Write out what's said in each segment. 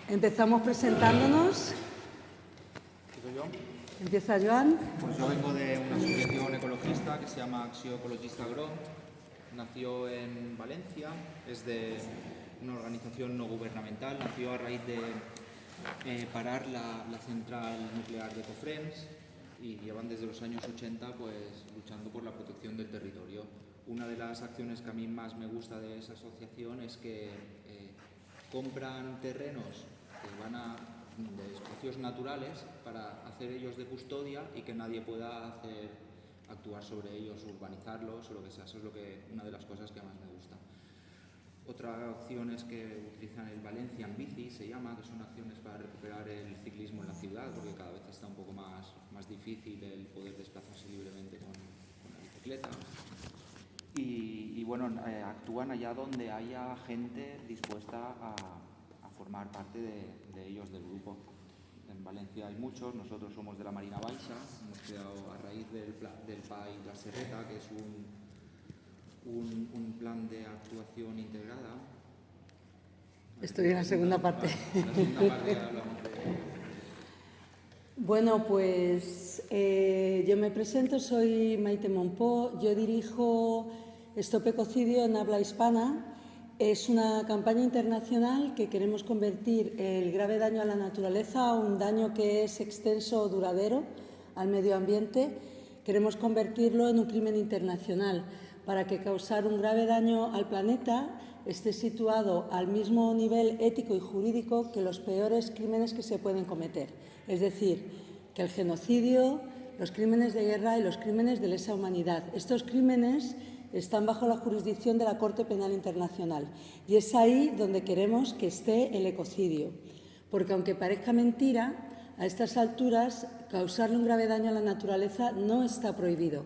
Empezamos presentándonos. ¿Empiezo yo? Empieza Joan. Pues yo vengo de una asociación ecologista que se llama Acció Ecologista Agro. Nació en Valencia, es de una organización no gubernamental, nació a raíz de parar la central nuclear de Cofrents y llevan desde los años 80 pues, luchando por la protección del territorio. Una de las acciones que a mí más me gusta de esa asociación es que compran terrenos que van de espacios naturales para hacer ellos de custodia y que nadie pueda actuar sobre ellos, urbanizarlos o lo que sea. Eso es una de las cosas que más me gusta. Otra acción es que utilizan el Valencian Bici, se llama, que son acciones para recuperar el ciclismo en la ciudad, porque cada vez está un poco más difícil el poder desplazarse libremente con la bicicleta. Y bueno, actúan allá donde haya gente dispuesta a formar parte de ellos, del grupo. En Valencia hay muchos, nosotros somos de la Marina Baixa, hemos creado a raíz del PAI La Serreta, que es un plan de actuación integrada. Estoy en la segunda parte. En la segunda parte hablamos de... Bueno, pues yo me presento, soy Maite Monpó, yo dirijo Stop Ecocidio en habla hispana. Es una campaña internacional que queremos convertir el grave daño a la naturaleza a un daño que es extenso o duradero al medio ambiente. Queremos convertirlo en un crimen internacional para que causar un grave daño al planeta esté situado al mismo nivel ético y jurídico que los peores crímenes que se pueden cometer. Es decir, que el genocidio, los crímenes de guerra y los crímenes de lesa humanidad. Estos crímenes están bajo la jurisdicción de la Corte Penal Internacional y es ahí donde queremos que esté el ecocidio, porque aunque parezca mentira, a estas alturas causarle un grave daño a la naturaleza no está prohibido.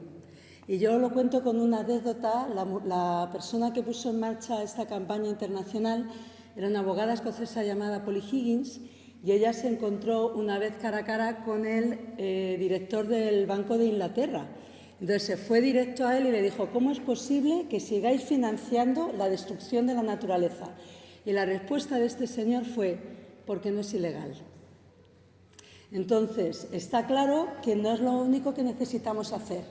Y yo lo cuento con una anécdota. La persona que puso en marcha esta campaña internacional era una abogada escocesa llamada Polly Higgins y ella se encontró una vez cara a cara con el director del Banco de Inglaterra. Entonces se fue directo a él y le dijo: ¿cómo es posible que sigáis financiando la destrucción de la naturaleza? Y la respuesta de este señor fue: porque no es ilegal. Entonces, está claro que no es lo único que necesitamos hacer,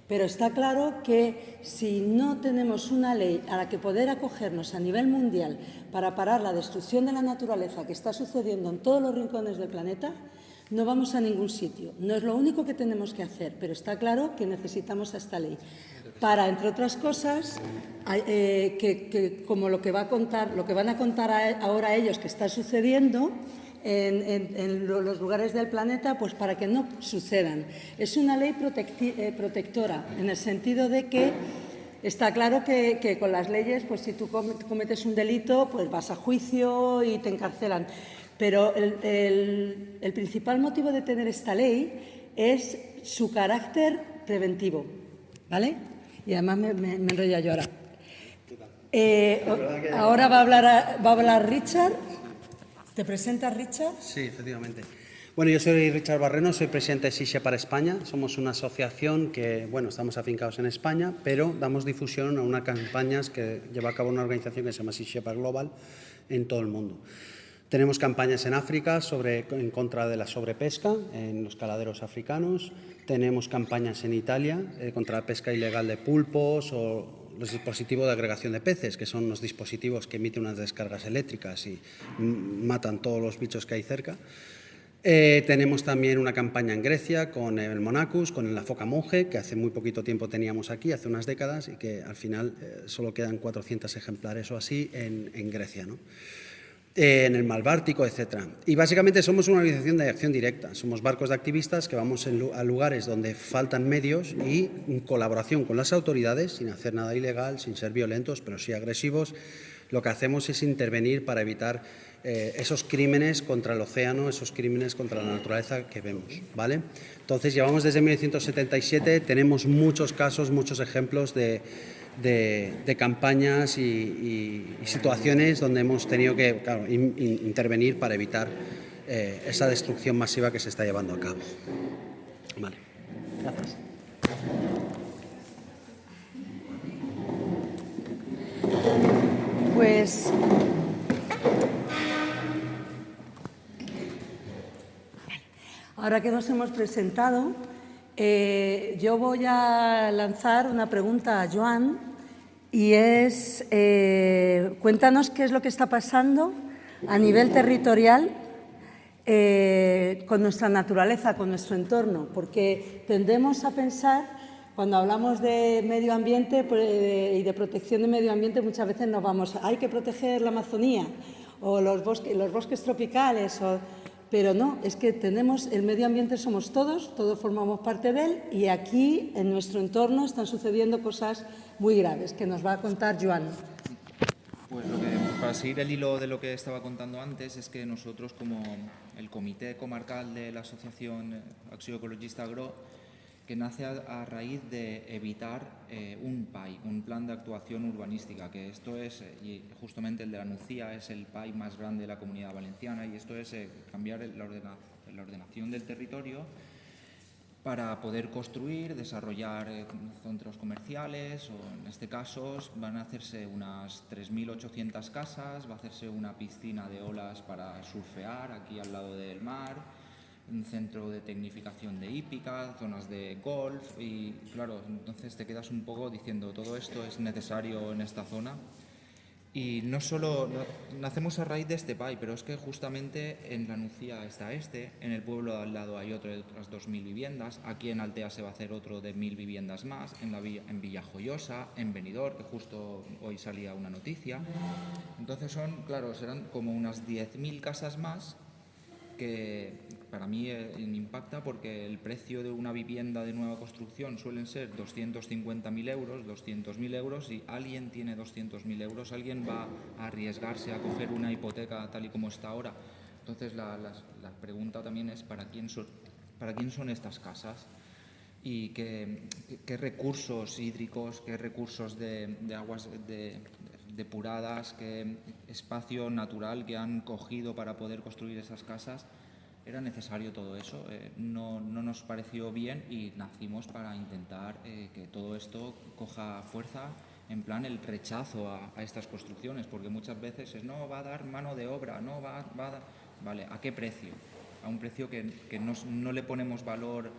pero está claro que si no tenemos una ley a la que poder acogernos a nivel mundial para parar la destrucción de la naturaleza que está sucediendo en todos los rincones del planeta, no vamos a ningún sitio. No es lo único que tenemos que hacer, pero está claro que necesitamos esta ley para, entre otras cosas, como lo que van a contar ahora ellos que está sucediendo en los lugares del planeta, pues para que no sucedan. Es una ley protectora, en el sentido de que está claro que con las leyes, pues si tú cometes un delito, pues vas a juicio y te encarcelan. Pero el principal motivo de tener esta ley es su carácter preventivo, ¿vale? Y además me enrolla yo ahora. Ahora va a hablar Richard. ¿Te presentas, Richard? Sí, efectivamente. Bueno, yo soy Richard Barreno, soy presidente de Sea Shepherd España. Somos una asociación que, bueno, estamos afincados en España, pero damos difusión a unas campañas que lleva a cabo una organización que se llama Sea Shepherd Global en todo el mundo. Tenemos campañas en África en contra de la sobrepesca en los caladeros africanos. Tenemos campañas en Italia contra la pesca ilegal de pulpos o los dispositivos de agregación de peces, que son los dispositivos que emiten unas descargas eléctricas y matan todos los bichos que hay cerca. Tenemos también una campaña en Grecia con el Monachus, con la foca monje, que hace muy poquito tiempo teníamos aquí, hace unas décadas, y que al final solo quedan 400 ejemplares o así en Grecia, ¿no? En el mar Báltico, etc. Y básicamente somos una organización de acción directa. Somos barcos de activistas que vamos a lugares donde faltan medios y en colaboración con las autoridades, sin hacer nada ilegal, sin ser violentos, pero sí agresivos, lo que hacemos es intervenir para evitar esos crímenes contra el océano, esos crímenes contra la naturaleza que vemos, ¿vale? Entonces, llevamos desde 1977, tenemos muchos casos, muchos ejemplos de campañas y situaciones donde hemos tenido que, claro, intervenir para evitar esa destrucción masiva que se está llevando a cabo. Vale, gracias. Pues Ahora que nos hemos presentado, yo voy a lanzar una pregunta a Joan y es, cuéntanos qué es lo que está pasando a nivel territorial con nuestra naturaleza, con nuestro entorno, porque tendemos a pensar, cuando hablamos de medio ambiente y de protección de medio ambiente, muchas veces nos vamos, hay que proteger la Amazonía o los bosques tropicales, pero no, es que tenemos, el medio ambiente somos todos formamos parte de él y aquí, en nuestro entorno, están sucediendo cosas muy graves que nos va a contar Joan. Pues para seguir el hilo de lo que estaba contando antes, es que nosotros, como el Comité Comarcal de la Asociación Acció Ecologista Agro, que nace a raíz de evitar un PAI, un Plan de Actuación Urbanística, que esto es, y justamente el de la Nucía, es el PAI más grande de la Comunidad Valenciana, y esto es cambiar la ordenación del territorio para poder construir, desarrollar centros comerciales, o en este caso van a hacerse unas 3.800 casas, va a hacerse una piscina de olas para surfear aquí al lado del mar, un centro de tecnificación de hípica, zonas de golf y claro, entonces te quedas un poco diciendo todo esto es necesario en esta zona. Y no solo nacemos a raíz de este PAI, pero es que justamente en la Nucía está en el pueblo de al lado hay otro de otras 2.000 viviendas, aquí en Altea se va a hacer otro de 1.000 viviendas más, en Villajoyosa, en Benidorm, que justo hoy salía una noticia. Entonces serán como unas 10.000 casas más, que para mí impacta porque el precio de una vivienda de nueva construcción suelen ser 250.000 euros, 200.000 euros, y alguien tiene 200.000 euros, alguien va a arriesgarse a coger una hipoteca tal y como está ahora. Entonces la pregunta también es ¿para quién son estas casas? Y qué recursos hídricos, qué recursos de aguas depuradas, qué espacio natural que han cogido para poder construir esas casas. Era necesario todo eso, no nos pareció bien y nacimos para intentar que todo esto coja fuerza, en plan el rechazo a estas construcciones, porque muchas veces no va a dar mano de obra, no va a dar... Vale, ¿a qué precio? A un precio que no le ponemos valor,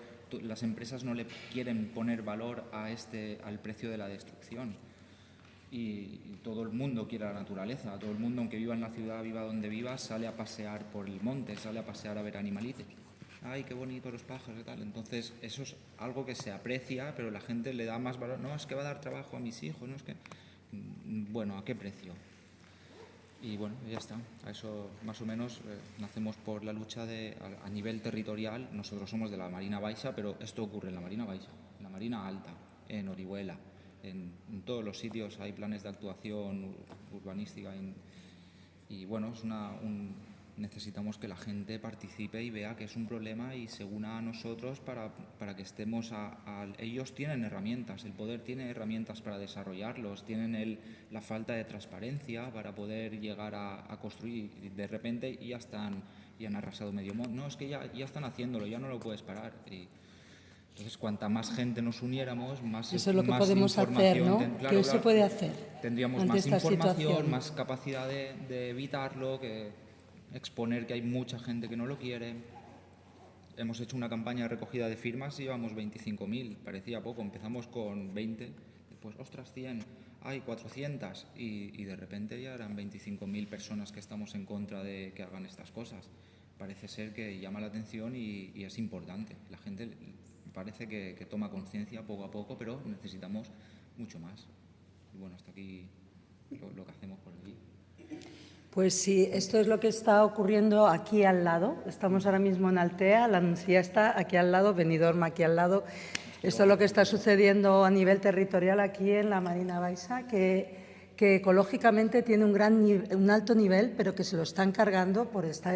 las empresas no le quieren poner valor al precio de la destrucción. Y todo el mundo quiere la naturaleza, todo el mundo, aunque viva en la ciudad, viva donde viva, sale a pasear por el monte, sale a pasear a ver animalitos. Ay, qué bonito los pájaros y tal. Entonces, eso es algo que se aprecia, pero la gente le da más valor. No, es que va a dar trabajo a mis hijos, no es que... Bueno, ¿a qué precio? Y bueno, ya está. A eso más o menos nacemos por la lucha a nivel territorial. Nosotros somos de la Marina Baixa, pero esto ocurre en la Marina Baixa, en la Marina Alta, en Orihuela. En todos los sitios hay planes de actuación urbanística y bueno, necesitamos que la gente participe y vea que es un problema y se una a nosotros para que estemos ellos tienen herramientas, el poder tiene herramientas para desarrollarlos, tienen la falta de transparencia para poder llegar a construir y de repente ya han arrasado medio mundo. No, es que ya están haciéndolo, ya no lo puedes parar. Entonces, cuanta más gente nos uniéramos, más eso es lo que más podemos hacer, ¿no? Claro, ¿Qué se puede hacer? Tendríamos más información, más capacidad de evitarlo, que exponer que hay mucha gente que no lo quiere. Hemos hecho una campaña de recogida de firmas y llevamos 25.000, parecía poco, empezamos con 20, después, ostras, 100, hay 400 y de repente ya eran 25.000 personas que estamos en contra de que hagan estas cosas. Parece ser que llama la atención y es importante. La gente parece que toma conciencia poco a poco, pero necesitamos mucho más. Y bueno, hasta aquí lo que hacemos por aquí. Pues sí, esto es lo que está ocurriendo aquí al lado. Estamos ahora mismo en Altea, la Nucía está aquí al lado, Benidorm aquí al lado. Esto es lo que está sucediendo a nivel territorial aquí en la Marina Baixa, que ecológicamente tiene un alto nivel, pero que se lo están cargando por esa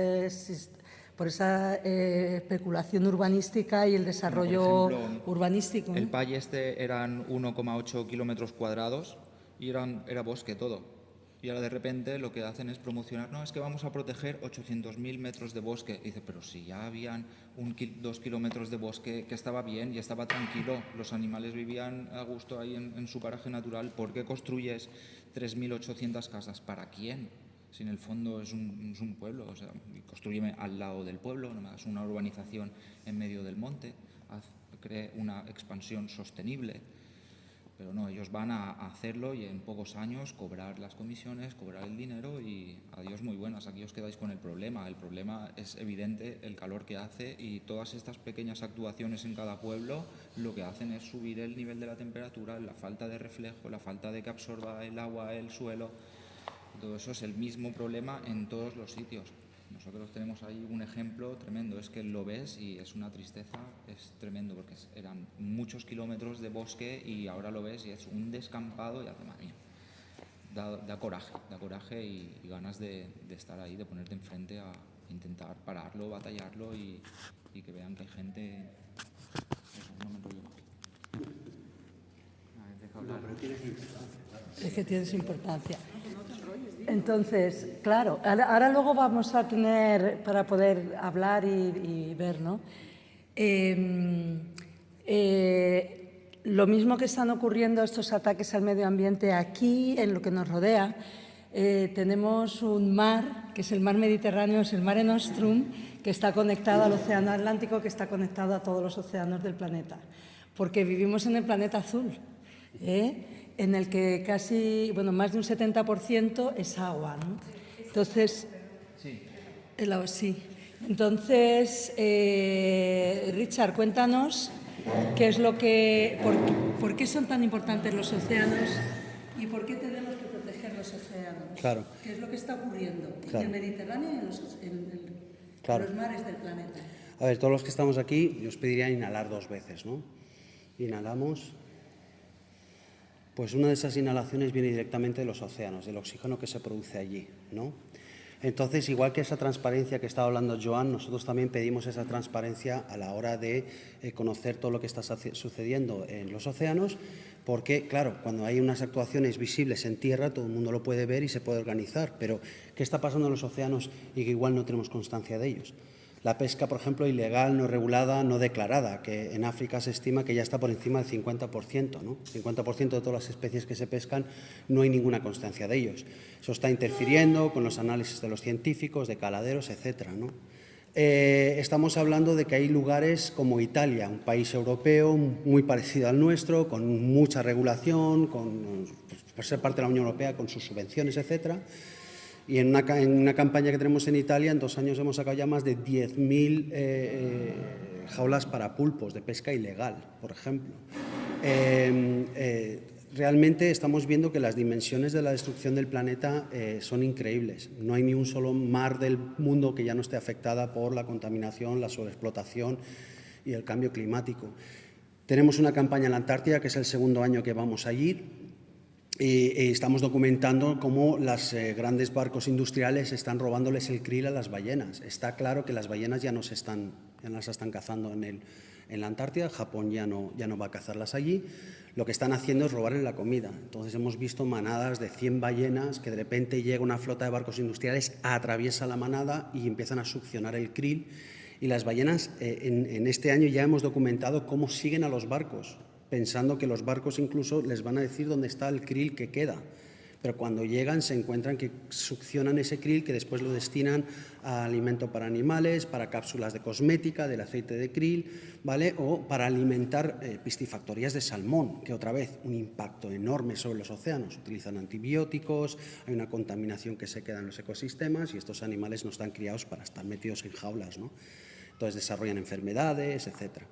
especulación urbanística y el desarrollo urbanístico. El PAI eran 1,8 kilómetros cuadrados y era bosque todo. Y ahora de repente lo que hacen es promocionar, no, es que vamos a proteger 800.000 metros de bosque. Y dice, pero si ya habían 2 kilómetros de bosque que estaba bien y estaba tranquilo, los animales vivían a gusto ahí en su paraje natural, ¿por qué construyes 3.800 casas? ¿Para quién? Si en el fondo es un pueblo, o sea, construye al lado del pueblo, no es una urbanización en medio del monte, cree una expansión sostenible, pero no, ellos van a hacerlo y en pocos años cobrar las comisiones, cobrar el dinero y adiós muy buenas, aquí os quedáis con el problema. El problema es evidente, el calor que hace, y todas estas pequeñas actuaciones en cada pueblo lo que hacen es subir el nivel de la temperatura, la falta de reflejo, la falta de que absorba el agua, el suelo. Todo eso es el mismo problema en todos los sitios. Nosotros tenemos ahí un ejemplo tremendo, es que lo ves y es una tristeza, es tremendo, porque eran muchos kilómetros de bosque y ahora lo ves y es un descampado y hace más mío. Da coraje y ganas de estar ahí, de ponerte enfrente a intentar pararlo, batallarlo y que vean que hay gente... Eso, no me enrollo más. Es que tienes importancia. Entonces, claro, ahora luego vamos a tener, para poder hablar y ver, ¿no? Lo mismo que están ocurriendo estos ataques al medio ambiente aquí, en lo que nos rodea, tenemos un mar, que es el mar Mediterráneo, es el Mare Nostrum, que está conectado al Océano Atlántico, que está conectado a todos los océanos del planeta, porque vivimos en el planeta azul, en el que casi, bueno, más de un 70% es agua, ¿no? Entonces, sí. Sí. Entonces, Richard, cuéntanos qué es lo que, por qué son tan importantes los océanos y por qué tenemos que proteger los océanos. Claro. ¿Qué es lo que está ocurriendo Claro. en el Mediterráneo y en los mares del planeta? A ver, todos los que estamos aquí, yo os pediría inhalar 2 veces, ¿no? Inhalamos. Pues una de esas inhalaciones viene directamente de los océanos, del oxígeno que se produce allí, ¿no? Entonces, igual que esa transparencia que estaba hablando Joan, nosotros también pedimos esa transparencia a la hora de conocer todo lo que está sucediendo en los océanos, porque, claro, cuando hay unas actuaciones visibles en tierra, todo el mundo lo puede ver y se puede organizar, pero ¿qué está pasando en los océanos y que igual no tenemos constancia de ellos? La pesca, por ejemplo, ilegal, no regulada, no declarada, que en África se estima que ya está por encima del 50%, ¿no? 50% de todas las especies que se pescan no hay ninguna constancia de ellos. Eso está interfiriendo con los análisis de los científicos, de caladeros, etcétera, ¿no? Estamos hablando de que hay lugares como Italia, un país europeo muy parecido al nuestro, con mucha regulación, por ser parte de la Unión Europea, con sus subvenciones, etcétera. Y en una campaña que tenemos en Italia, en 2 años hemos sacado ya más de 10.000 jaulas para pulpos de pesca ilegal, por ejemplo. Realmente estamos viendo que las dimensiones de la destrucción del planeta son increíbles. No hay ni un solo mar del mundo que ya no esté afectada por la contaminación, la sobreexplotación y el cambio climático. Tenemos una campaña en la Antártida, que es el 2.º año que vamos allí. Y estamos documentando cómo los grandes barcos industriales están robándoles el krill a las ballenas. Está claro que las ballenas ya no las están cazando en la Antártida, Japón ya no va a cazarlas allí. Lo que están haciendo es robarle la comida. Entonces hemos visto manadas de 100 ballenas que de repente llega una flota de barcos industriales, atraviesa la manada y empiezan a succionar el krill. Y las ballenas, en este año ya hemos documentado cómo siguen a los barcos, pensando que los barcos incluso les van a decir dónde está el krill que queda. Pero cuando llegan se encuentran que succionan ese krill, que después lo destinan a alimento para animales, para cápsulas de cosmética, del aceite de krill, ¿vale? O para alimentar piscifactorías de salmón, que otra vez un impacto enorme sobre los océanos. Utilizan antibióticos, hay una contaminación que se queda en los ecosistemas y estos animales no están criados para estar metidos en jaulas, ¿no? Entonces desarrollan enfermedades, etcétera.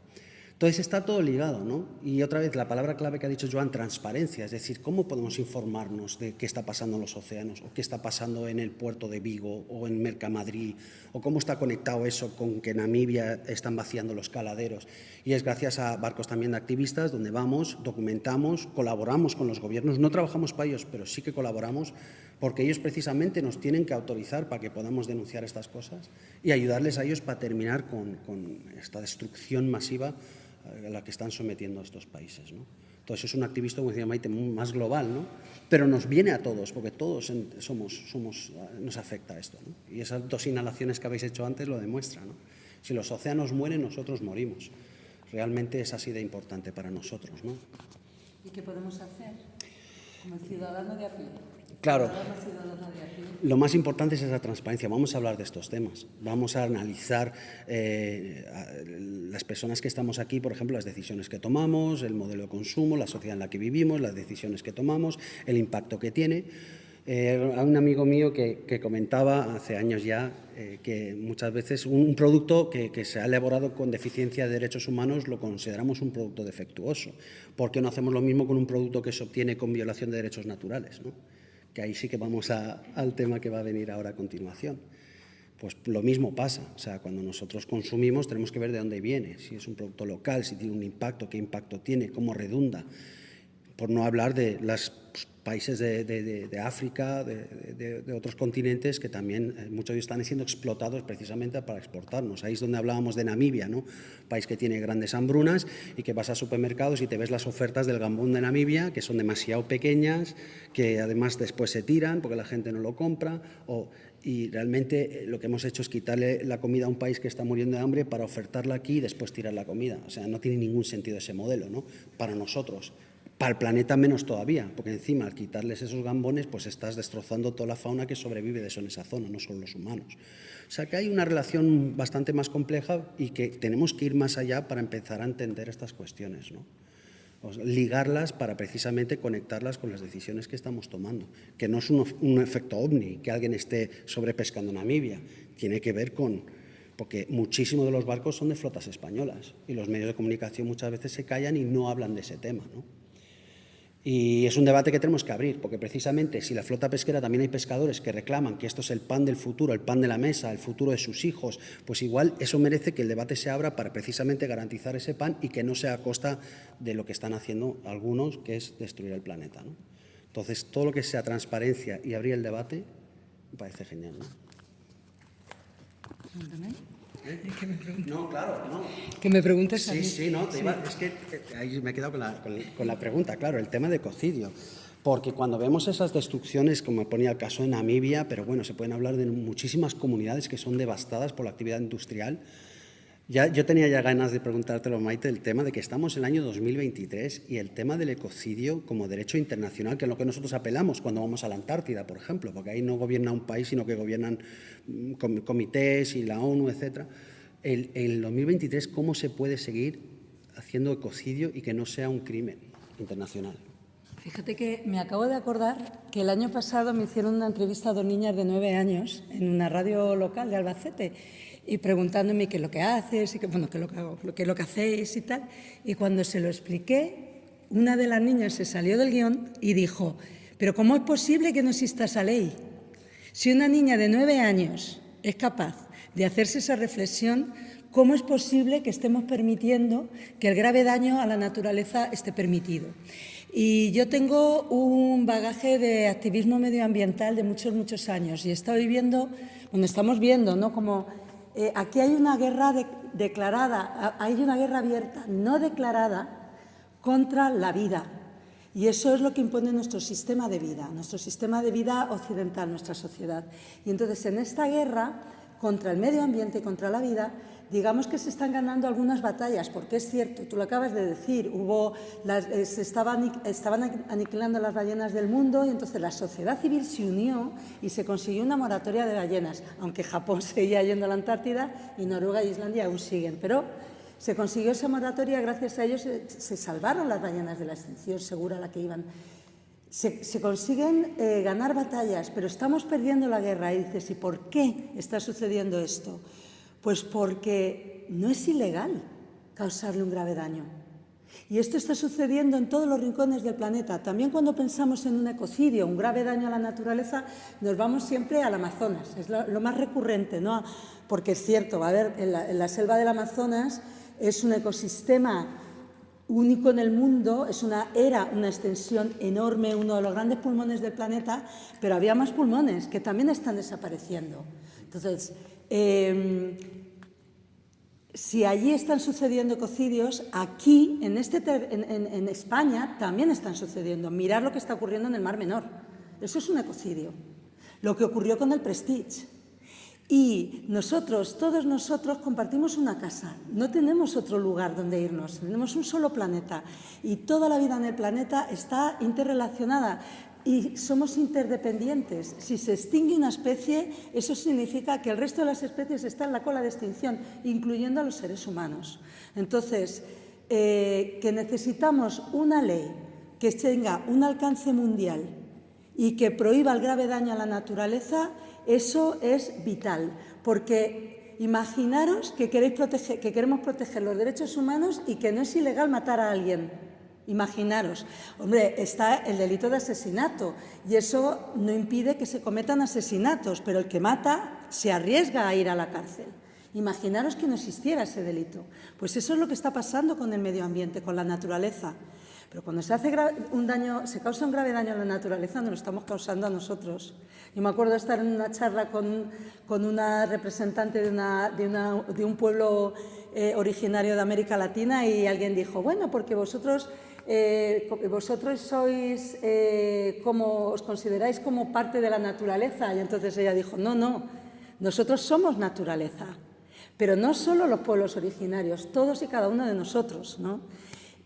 Entonces está todo ligado, ¿no? Y otra vez la palabra clave que ha dicho Joan, transparencia, es decir, ¿cómo podemos informarnos de qué está pasando en los océanos o qué está pasando en el puerto de Vigo o en Mercamadrid o cómo está conectado eso con que en Namibia están vaciando los caladeros? Y es gracias a barcos también de activistas donde vamos, documentamos, colaboramos con los gobiernos, no trabajamos para ellos, pero sí que colaboramos porque ellos precisamente nos tienen que autorizar para que podamos denunciar estas cosas y ayudarles a ellos para terminar con esta destrucción masiva a la que están sometiendo a estos países, ¿no? Entonces es un activismo, como decía Maite, más global, ¿no? Pero nos viene a todos, porque todos nos afecta esto, ¿no? Y esas 2 inhalaciones que habéis hecho antes lo demuestran, ¿no? Si los océanos mueren, nosotros morimos. Realmente es así de importante para nosotros, ¿no? ¿Y qué podemos hacer como ciudadano de a pie? Claro. Lo más importante es esa transparencia. Vamos a hablar de estos temas. Vamos a analizar las personas que estamos aquí, por ejemplo, las decisiones que tomamos, el modelo de consumo, la sociedad en la que vivimos, las decisiones que tomamos, el impacto que tiene. Hay un amigo mío que comentaba hace años ya que muchas veces un producto que se ha elaborado con deficiencia de derechos humanos lo consideramos un producto defectuoso. ¿Por qué no hacemos lo mismo con un producto que se obtiene con violación de derechos naturales, ¿no? Que ahí sí que vamos al tema que va a venir ahora a continuación. Pues lo mismo pasa, o sea, cuando nosotros consumimos tenemos que ver de dónde viene, si es un producto local, si tiene un impacto, qué impacto tiene, cómo redunda, por no hablar de los países de África, de otros continentes que también muchos de ellos están siendo explotados precisamente para exportarnos. Ahí es donde hablábamos de Namibia, ¿no? País que tiene grandes hambrunas y que vas a supermercados y te ves las ofertas del gambón de Namibia, que son demasiado pequeñas, que además después se tiran porque la gente no lo compra, y realmente lo que hemos hecho es quitarle la comida a un país que está muriendo de hambre para ofertarla aquí y después tirar la comida. O sea, no tiene ningún sentido ese modelo, ¿no? Para nosotros. Para el planeta menos todavía, porque encima al quitarles esos gambones pues estás destrozando toda la fauna que sobrevive de eso en esa zona, no solo los humanos. O sea que hay una relación bastante más compleja y que tenemos que ir más allá para empezar a entender estas cuestiones, ¿no? Ligarlas para precisamente conectarlas con las decisiones que estamos tomando, que no es un efecto ovni, que alguien esté sobrepescando Namibia, tiene que ver porque muchísimos de los barcos son de flotas españolas y los medios de comunicación muchas veces se callan y no hablan de ese tema, ¿no? Y es un debate que tenemos que abrir, porque precisamente si la flota pesquera también hay pescadores que reclaman que esto es el pan del futuro, el pan de la mesa, el futuro de sus hijos, pues igual eso merece que el debate se abra para precisamente garantizar ese pan y que no sea a costa de lo que están haciendo algunos, que es destruir el planeta, ¿no? Entonces, todo lo que sea transparencia y abrir el debate me parece genial, ¿no? No, claro, no. Que me preguntes a mí. Sí, no, es que ahí me he quedado con la pregunta, claro, el tema de ecocidio. Porque cuando vemos esas destrucciones, como ponía el caso de Namibia, pero bueno, se pueden hablar de muchísimas comunidades que son devastadas por la actividad industrial. Yo tenía ya ganas de preguntártelo, Maite, el tema de que estamos en el año 2023 y el tema del ecocidio como derecho internacional, que es lo que nosotros apelamos cuando vamos a la Antártida, por ejemplo, porque ahí no gobierna un país, sino que gobiernan comités y la ONU, etcétera. El 2023, ¿cómo se puede seguir haciendo ecocidio y que no sea un crimen internacional? Fíjate que me acabo de acordar que el año pasado me hicieron una entrevista a 2 niñas de 9 años en una radio local de Albacete y preguntándome qué es lo que haces y qué es lo que hago, qué es lo que hacéis y tal. Y cuando se lo expliqué, una de las niñas se salió del guión y dijo: ¿pero cómo es posible que no exista esa ley? Si una niña de 9 años es capaz de hacerse esa reflexión, ¿cómo es posible que estemos permitiendo que el grave daño a la naturaleza esté permitido? Y yo tengo un bagaje de activismo medioambiental de muchos años y he estado viviendo, estamos viendo, ¿no?, como aquí hay una guerra declarada, hay una guerra abierta, no declarada, contra la vida. Y eso es lo que impone nuestro sistema de vida occidental, nuestra sociedad. Y entonces, en esta guerra contra el medio ambiente y contra la vida, digamos que se están ganando algunas batallas, porque es cierto, tú lo acabas de decir, se estaban aniquilando las ballenas del mundo y entonces la sociedad civil se unió y se consiguió una moratoria de ballenas, aunque Japón seguía yendo a la Antártida y Noruega e Islandia aún siguen, pero se consiguió esa moratoria, gracias a ellos se salvaron las ballenas de la extinción segura a la que iban. Se consiguen ganar batallas, pero estamos perdiendo la guerra. Y dices, ¿y por qué está sucediendo esto? Pues porque no es ilegal causarle un grave daño. Y esto está sucediendo en todos los rincones del planeta. También cuando pensamos en un ecocidio, un grave daño a la naturaleza, nos vamos siempre al Amazonas. Es lo más recurrente, ¿no? Porque es cierto, va a haber en la selva del Amazonas es un ecosistema único en el mundo, era una extensión enorme, uno de los grandes pulmones del planeta, pero había más pulmones que también están desapareciendo. Entonces, si allí están sucediendo ecocidios, aquí, en España, también están sucediendo. Mirad lo que está ocurriendo en el Mar Menor. Eso es un ecocidio. Lo que ocurrió con el Prestige. Y todos nosotros compartimos una casa, no tenemos otro lugar donde irnos, tenemos un solo planeta y toda la vida en el planeta está interrelacionada. y somos interdependientes. Si se extingue una especie, eso significa que el resto de las especies están en la cola de extinción, incluyendo a los seres humanos. Entonces, que necesitamos una ley que tenga un alcance mundial y que prohíba el grave daño a la naturaleza, eso es vital, porque imaginaros que queremos proteger los derechos humanos y que no es ilegal matar a alguien. Imaginaros, hombre, está el delito de asesinato y eso no impide que se cometan asesinatos, pero el que mata se arriesga a ir a la cárcel. Imaginaros que no existiera ese delito. Pues eso es lo que está pasando con el medio ambiente, con la naturaleza. Pero cuando se causa un grave daño a la naturaleza, nos lo estamos causando a nosotros. Yo me acuerdo de estar en una charla con una representante de un pueblo originario de América Latina y alguien dijo, bueno, porque vosotros sois os consideráis como parte de la naturaleza. Y entonces ella dijo, no, nosotros somos naturaleza, pero no solo los pueblos originarios, todos y cada uno de nosotros, ¿no?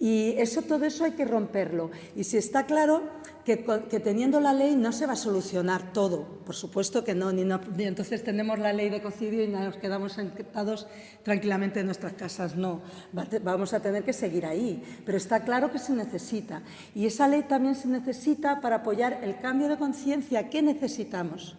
Y todo eso hay que romperlo. Y si está claro que teniendo la ley no se va a solucionar todo, por supuesto que no, ni entonces tenemos la ley de ecocidio y nos quedamos sentados tranquilamente en nuestras casas, no, vamos a tener que seguir ahí, pero está claro que se necesita. Y esa ley también se necesita para apoyar el cambio de conciencia que necesitamos.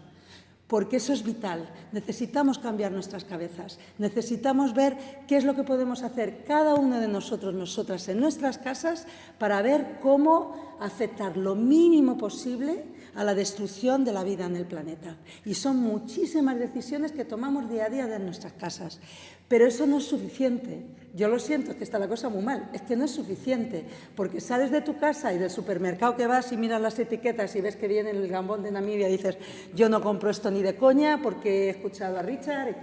Porque eso es vital. Necesitamos cambiar nuestras cabezas, necesitamos ver qué es lo que podemos hacer cada uno de nosotros, nosotras, en nuestras casas para ver cómo afectar lo mínimo posible a la destrucción de la vida en el planeta. Y son muchísimas decisiones que tomamos día a día en nuestras casas. Pero eso no es suficiente. Yo lo siento, es que está la cosa muy mal. Es que no es suficiente, porque sales de tu casa y del supermercado que vas y miras las etiquetas y ves que viene el gambón de Namibia y dices, yo no compro esto ni de coña porque he escuchado a Richard.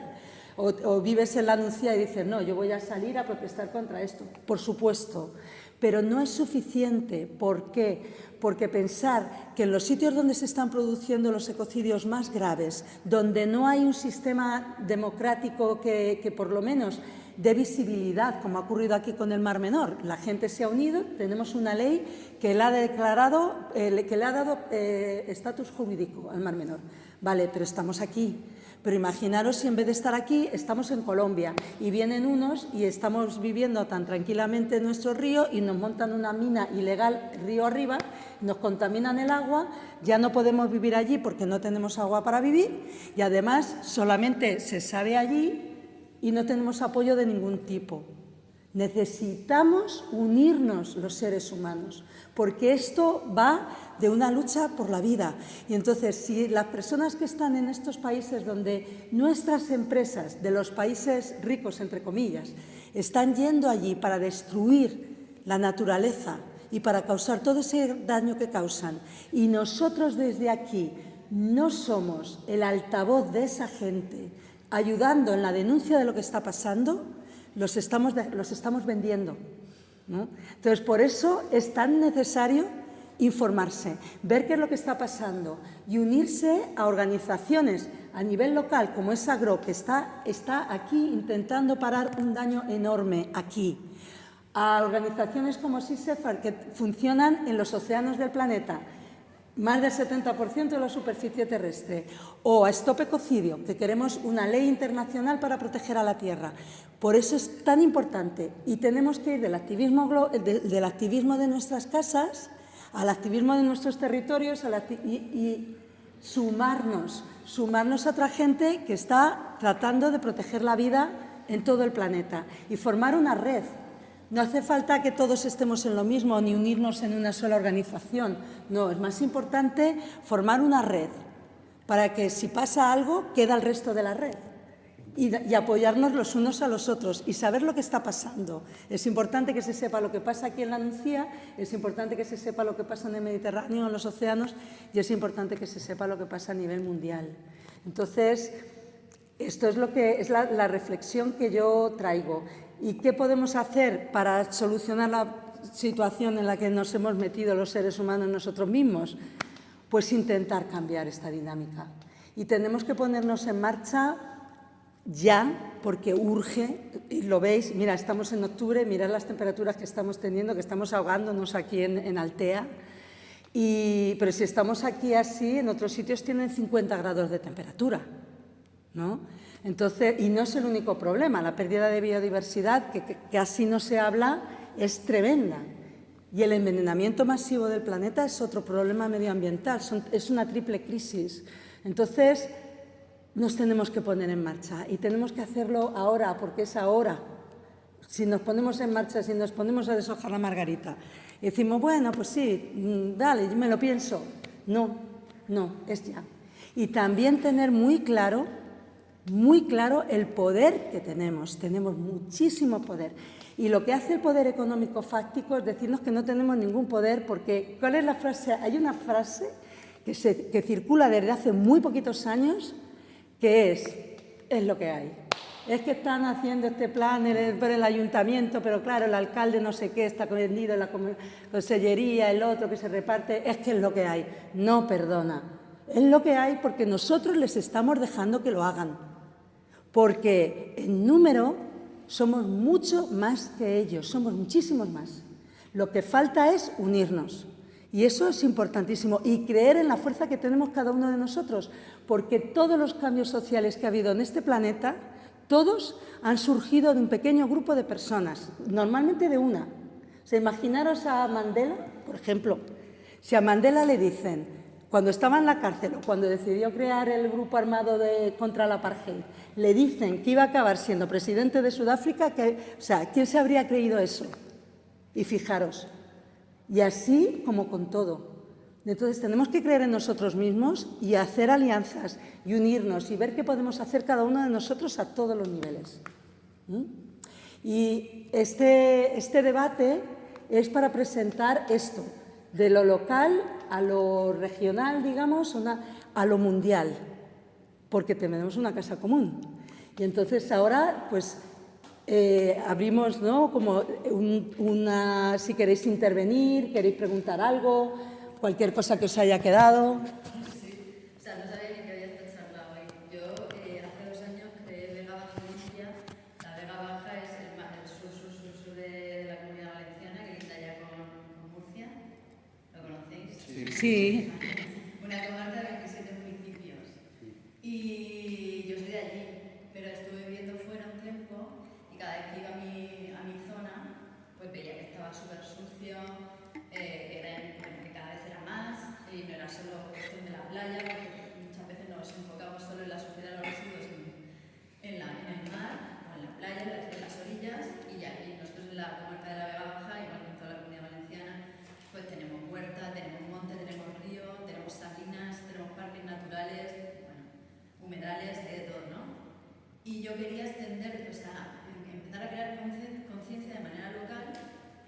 O vives en la Nucía y dices, no, yo voy a salir a protestar contra esto. Por supuesto, pero no es suficiente. ¿Por qué? Porque pensar que en los sitios donde se están produciendo los ecocidios más graves, donde no hay un sistema democrático que por lo menos dé visibilidad, como ha ocurrido aquí con el Mar Menor, la gente se ha unido, tenemos una ley que le ha dado estatus jurídico al Mar Menor. Vale, pero estamos aquí. Pero imaginaros si en vez de estar aquí estamos en Colombia y vienen unos y estamos viviendo tan tranquilamente en nuestro río y nos montan una mina ilegal río arriba, nos contaminan el agua, ya no podemos vivir allí porque no tenemos agua para vivir y además solamente se sabe allí y no tenemos apoyo de ningún tipo. Necesitamos unirnos los seres humanos, porque esto va de una lucha por la vida. Y entonces, si las personas que están en estos países donde nuestras empresas, de los países ricos, entre comillas, están yendo allí para destruir la naturaleza y para causar todo ese daño que causan, y nosotros desde aquí no somos el altavoz de esa gente, ayudando en la denuncia de lo que está pasando, los estamos vendiendo, ¿no? Entonces, por eso es tan necesario informarse, ver qué es lo que está pasando y unirse a organizaciones a nivel local como es Agro, que está aquí intentando parar un daño enorme aquí, a organizaciones como SeaSephard que funcionan en los océanos del planeta, más del 70% de la superficie terrestre, o a Stop Ecocidio, que queremos una ley internacional para proteger a la tierra. Por eso es tan importante y tenemos que ir del activismo de nuestras casas al activismo de nuestros territorios y sumarnos a otra gente que está tratando de proteger la vida en todo el planeta y formar una red. No hace falta que todos estemos en lo mismo ni unirnos en una sola organización. No, es más importante formar una red para que si pasa algo queda el resto de la red y apoyarnos los unos a los otros y saber lo que está pasando. Es importante que se sepa lo que pasa aquí en la Nucía, es importante que se sepa lo que pasa en el Mediterráneo, en los océanos y es importante que se sepa lo que pasa a nivel mundial. Entonces, esto es lo que es la reflexión que yo traigo. ¿Y qué podemos hacer para solucionar la situación en la que nos hemos metido los seres humanos nosotros mismos? Pues intentar cambiar esta dinámica. Y tenemos que ponernos en marcha ya, porque urge, y lo veis, mira, estamos en octubre, mirad las temperaturas que estamos teniendo, que estamos ahogándonos aquí en Altea, Pero si estamos aquí así, en otros sitios tienen 50 grados de temperatura, ¿no? Entonces, y no es el único problema, la pérdida de biodiversidad, que casi no se habla, es tremenda. Y el envenenamiento masivo del planeta es otro problema medioambiental, es una triple crisis. Entonces, nos tenemos que poner en marcha y tenemos que hacerlo ahora, porque es ahora. Si nos ponemos en marcha, si nos ponemos a deshojar la margarita y decimos, bueno, pues sí, dale, yo me lo pienso. No, es ya. Y también tener muy claro el poder que tenemos. Tenemos muchísimo poder. Y lo que hace el poder económico fáctico es decirnos que no tenemos ningún poder, porque ¿cuál es la frase? Hay una frase que circula desde hace muy poquitos años, que es lo que hay. Es que están haciendo este plan por el ayuntamiento, pero claro, el alcalde no sé qué, está vendido en la consellería, el otro que se reparte, es que es lo que hay. No, perdona, es lo que hay porque nosotros les estamos dejando que lo hagan. Porque en número somos mucho más que ellos, somos muchísimos más. Lo que falta es unirnos. Y eso es importantísimo. Y creer en la fuerza que tenemos cada uno de nosotros. Porque todos los cambios sociales que ha habido en este planeta, todos han surgido de un pequeño grupo de personas, normalmente de una. O sea, imaginaros a Mandela, por ejemplo. Si a Mandela le dicen, cuando estaba en la cárcel o cuando decidió crear el grupo armado contra el apartheid, le dicen que iba a acabar siendo presidente de Sudáfrica, ¿quién se habría creído eso? Y fijaros, y así como con todo. Entonces tenemos que creer en nosotros mismos y hacer alianzas y unirnos y ver qué podemos hacer cada uno de nosotros a todos los niveles. Y este debate es para presentar esto, de lo local a lo regional, digamos, a lo mundial, porque tenemos una casa común. Y entonces ahora, pues, abrimos, ¿no?, como si queréis intervenir, queréis preguntar algo, cualquier cosa que os haya quedado. Sí, o sea, no sabía ni que había esta charla hoy. Yo hace 2 años creé Vega Baja Limpia. La Vega Baja es el sur de la Comunidad Valenciana, que linda ya con Murcia. ¿Lo conocéis? Sí. Una comarca de 27 municipios. Y yo soy de allí, pero estuve viviendo fuera un tiempo y cada vez que iba a mi zona, pues veía que estaba súper sucio, que cada vez era más, y no era solo cuestión de la playa, porque muchas veces nos enfocamos solo en la suciedad de los residuos en el mar, o en la playa, en las orillas, y nosotros en la comarca de la Vega Baja, igual que en toda la Comunidad Valenciana, pues tenemos huerta, tenemos monte, tenemos río, tenemos salinas, tenemos parques naturales, bueno, humedales, de todo, ¿no? Y yo quería extender, o sea, empezar a crear conciencia de manera local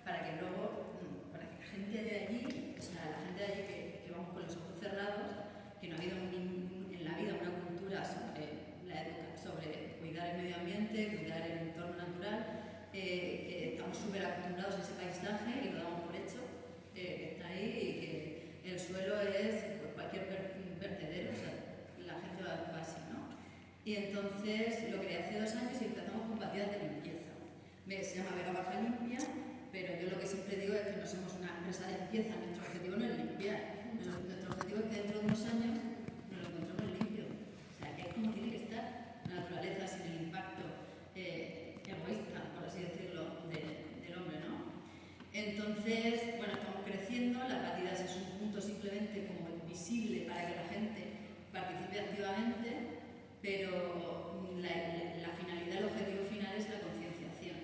para que luego, para que la gente de allí, o sea, la gente de allí que vamos con los ojos cerrados, que no ha habido en la vida una cultura sobre cuidar el medio ambiente, cuidar el entorno natural, que estamos súper acostumbrados a ese paisaje y lo damos por hecho, que está ahí y que el suelo es pues, cualquier vertedero, o sea, la gente va así, ¿no? Y entonces lo creé hace 2 años y empezamos con batidas de limpieza. Se llama Vega Baja Limpia, pero yo lo que siempre digo es que no somos una empresa de limpieza, nuestro objetivo no es limpiar, nuestro objetivo es que dentro de unos años nos lo encontremos limpio. O sea, que es como tiene que estar la naturaleza sin el impacto egoísta, por así decirlo, del hombre, ¿no? Entonces, bueno, estamos creciendo, las batidas es un punto simplemente como visible para que la gente participe activamente, pero la finalidad, el objetivo final es la concienciación.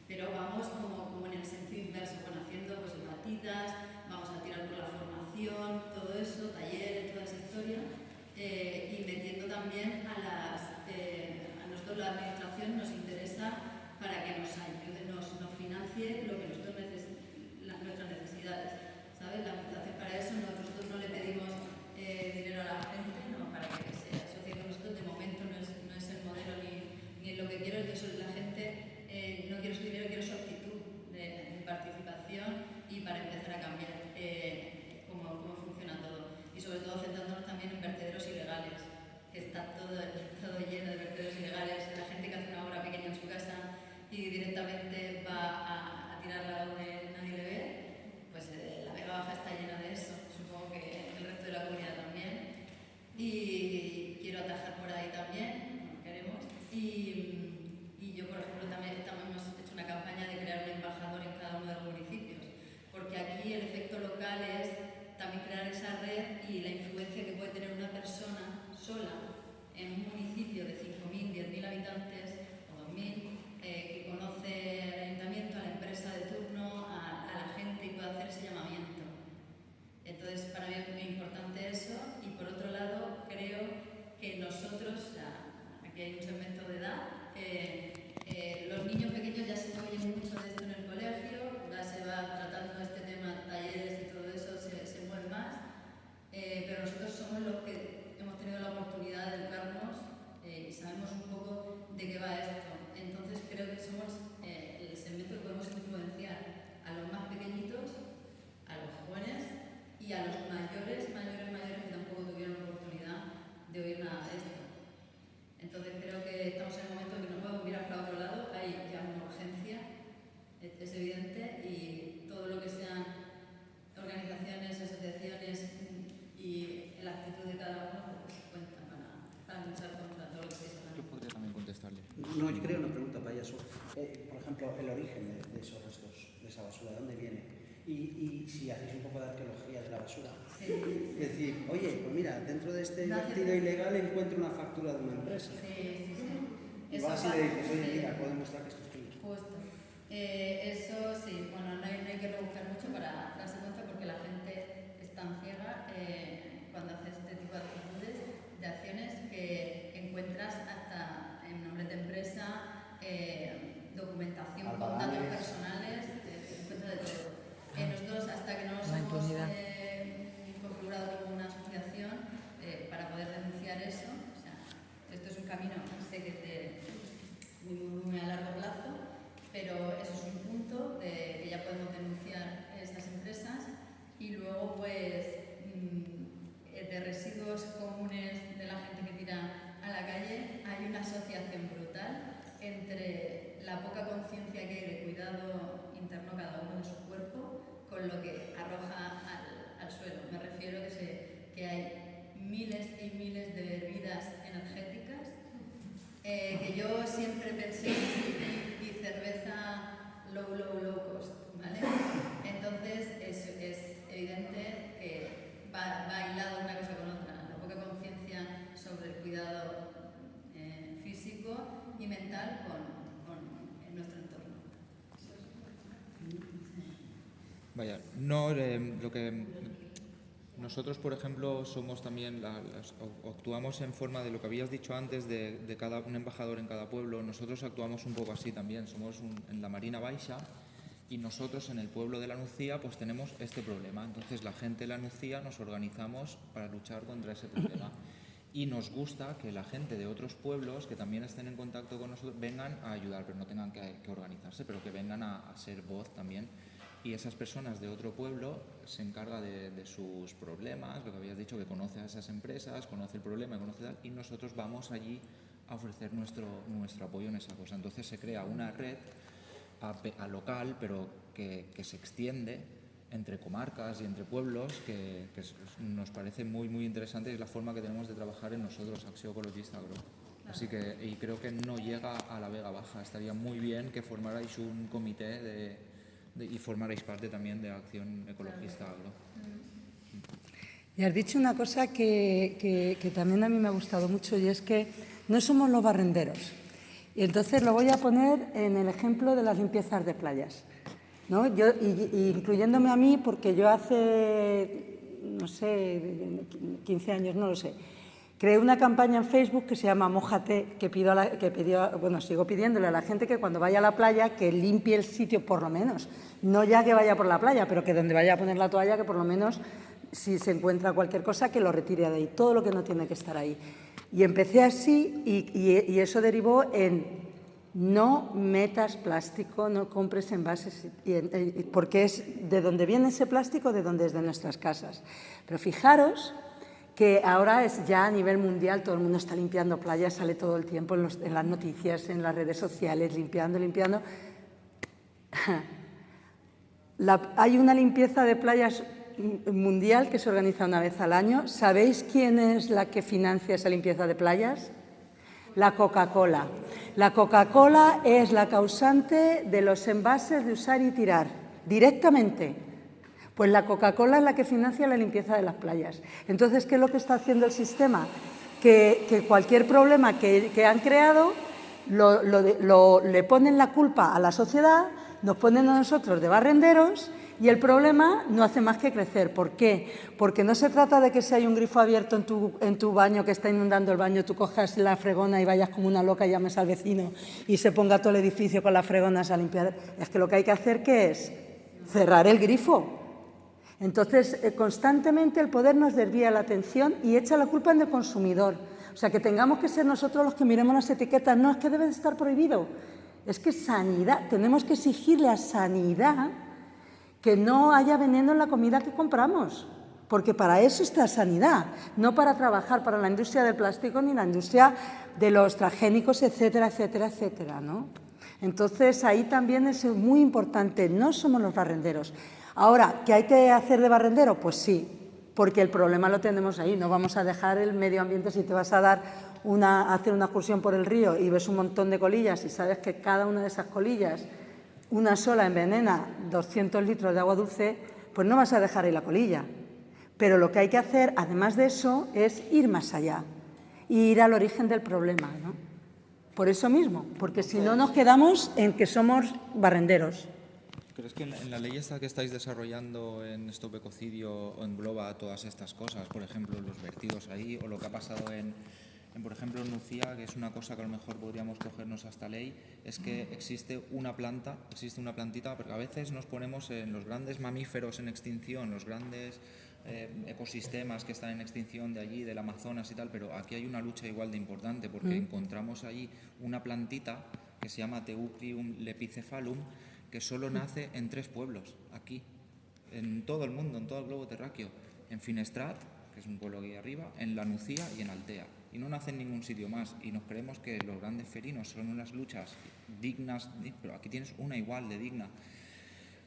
Pero vamos como en el sentido inverso, bueno, haciendo pues batidas, vamos a tirar por la formación, todo eso, talleres, toda esa historia, y metiendo también a nosotros la administración nos interesa para que nos ayude, nos financie lo que nosotros nuestras necesidades, ¿sabes? La administración para eso, nosotros no le pedimos dinero a la gente, ¿no? Para que se asocie con nosotros, de momento no es el modelo ni lo que quiero, yo soy la gente, no quiero su dinero, quiero su actitud de participación y para empezar a cambiar cómo funciona todo. Y sobre todo centrándonos también en vertederos ilegales, que está todo lleno de vertederos ilegales, la gente que hace una obra pequeña en su casa y directamente va a tirarla donde nadie le ve, pues la Vega Baja está llena de eso. Es Y yo, por ejemplo, también hemos hecho una campaña de crear un embajador en cada uno de los municipios, porque aquí el efecto local es también crear esa red y la influencia que puede tener una persona sola en un municipio de 5.000, 10.000 habitantes o 2.000, que conoce al ayuntamiento, a la empresa de turno, a la gente y puede hacer ese llamamiento. Entonces, para mí es muy importante eso. Y por otro lado, creo que nosotros, aquí hay un segmento de edad, los niños pequeños ya se oyen mucho de esto en el colegio, ya se va tratando este tema, talleres y todo eso se mueve más, pero nosotros somos los que hemos tenido la oportunidad de educarnos y sabemos un poco de qué va esto. Entonces creo que somos el segmento que podemos influenciar a los más pequeñitos, a los jóvenes y a los mayores que tampoco tuvieron la oportunidad de oír nada de esto. Entonces creo que estamos en el momento en que no podemos mirar para otro lado, hay ya una urgencia, es evidente, y todo lo que sean organizaciones, asociaciones y la actitud de cada uno pues, cuenta para luchar contra todo lo que se Yo podría también contestarle. No, yo quería una pregunta, payaso. Por ejemplo, el origen de esos restos, de esa basura, ¿de dónde viene? Y si hacéis un poco de arqueología de la basura. Sí. Es decir, oye, pues mira, dentro de este vertido ilegal encuentro una factura de una empresa. Sí. Y vas y le dices, oye, mira, puedo demostrar que esto es tuyo. Justo. Eso sí, bueno, no hay que rebuscar mucho para darse cuenta porque la gente es tan ciega cuando hace este tipo de actitudes, de acciones, que encuentras hasta en nombres de empresa, documentación con datos personales, encuentras de todo. Nosotros, hasta que no nos hemos configurado como una asociación para poder denunciar eso, o sea, esto es un camino, sé que es muy a largo plazo, pero eso es un punto de que ya podemos denunciar estas empresas. Y luego, pues, de residuos comunes de la gente que tira a la calle, hay una asociación brutal entre la poca conciencia que hay de cuidado interno cada uno de su cuerpo con lo que arroja al suelo. Me refiero que hay miles y miles de bebidas energéticas que yo siempre pensé y cerveza low cost, ¿vale? Entonces es evidente que va hilado una cosa con otra, la poca conciencia sobre el cuidado físico y mental con nuestro entorno. Vaya, no, lo que nosotros, por ejemplo, somos también, actuamos en forma de lo que habías dicho antes, de un embajador en cada pueblo. Nosotros actuamos un poco así también, somos en la Marina Baixa y nosotros en el pueblo de La Nucía pues tenemos este problema. Entonces la gente de La Nucía nos organizamos para luchar contra ese problema. Y nos gusta que la gente de otros pueblos que también estén en contacto con nosotros vengan a ayudar, pero no tengan que organizarse, pero que vengan a ser voz también. Y esas personas de otro pueblo se encargan de sus problemas, lo que habías dicho, que conoce a esas empresas, conoce el problema, conoce tal, y nosotros vamos allí a ofrecer nuestro apoyo en esa cosa. Entonces se crea una red a local, pero que se extiende entre comarcas y entre pueblos, que nos parece muy interesante, y es la forma que tenemos de trabajar en nosotros, Acció Ecologista Agro. Así que, y creo que no llega a la Vega Baja. Estaría muy bien que formarais un comité y formarais parte también de Acción Ecologista Agro. Y has dicho una cosa que también a mí me ha gustado mucho, y es que no somos los barrenderos. Y entonces lo voy a poner en el ejemplo de las limpiezas de playas, ¿no? Yo, incluyéndome a mí, porque yo hace, no sé, 15 años, no lo sé, creé una campaña en Facebook que se llama Mójate, sigo pidiéndole a la gente que cuando vaya a la playa que limpie el sitio por lo menos. No ya que vaya por la playa, pero que donde vaya a poner la toalla, que por lo menos, si se encuentra cualquier cosa, que lo retire de ahí, todo lo que no tiene que estar ahí. Y empecé así y eso derivó en no metas plástico, no compres envases, porque es de donde viene ese plástico, de donde es de nuestras casas. Pero fijaros que ahora es ya a nivel mundial, todo el mundo está limpiando playas, sale todo el tiempo en las noticias, en las redes sociales, limpiando. Hay una limpieza de playas mundial que se organiza una vez al año. ¿Sabéis quién es la que financia esa limpieza de playas? La Coca-Cola. La Coca-Cola es la causante de los envases de usar y tirar, directamente. Pues la Coca-Cola es la que financia la limpieza de las playas. Entonces, ¿qué es lo que está haciendo el sistema? Que cualquier problema que han creado le ponen la culpa a la sociedad, nos ponen a nosotros de barrenderos y el problema no hace más que crecer. ¿Por qué? Porque no se trata de que si hay un grifo abierto en tu baño que está inundando el baño, tú cojas la fregona y vayas como una loca y llames al vecino y se ponga todo el edificio con las fregonas a limpiar. Es que lo que hay que hacer, ¿qué es? Cerrar el grifo. Entonces, constantemente el poder nos desvía la atención y echa la culpa en el consumidor. O sea, que tengamos que ser nosotros los que miremos las etiquetas. No, es que debe de estar prohibido. Es que sanidad, tenemos que exigirle a sanidad que no haya veneno en la comida que compramos, porque para eso está sanidad, no para trabajar para la industria del plástico ni la industria de los transgénicos, etcétera, etcétera, etcétera, ¿no? Entonces, ahí también es muy importante, no somos los barrenderos. Ahora, ¿qué hay que hacer de barrendero? Pues sí, porque el problema lo tenemos ahí, no vamos a dejar el medio ambiente. Si te vas a hacer una excursión por el río y ves un montón de colillas y sabes que cada una de esas colillas, una sola envenena 200 litros de agua dulce, pues no vas a dejar ahí la colilla. Pero lo que hay que hacer, además de eso, es ir más allá e ir al origen del problema, ¿no? Por eso mismo, porque si no nos quedamos en que somos barrenderos. ¿Crees que en la ley esta que estáis desarrollando en Stop Ecocidio engloba todas estas cosas? Por ejemplo, los vertidos ahí, o lo que ha pasado por ejemplo, en Nucía, que es una cosa que a lo mejor podríamos cogernos a esta ley, es que existe una plantita, porque a veces nos ponemos en los grandes mamíferos en extinción, los grandes ecosistemas que están en extinción de allí, del Amazonas y tal, pero aquí hay una lucha igual de importante, porque encontramos allí una plantita que se llama Teucrium lepicephalum, que solo nace en 3 pueblos, aquí, en todo el mundo, en todo el globo terráqueo, en Finestrat, que es un pueblo aquí arriba, en La Nucía y en Altea. Y no nace en ningún sitio más. Y nos creemos que los grandes felinos son unas luchas dignas, pero aquí tienes una igual de digna.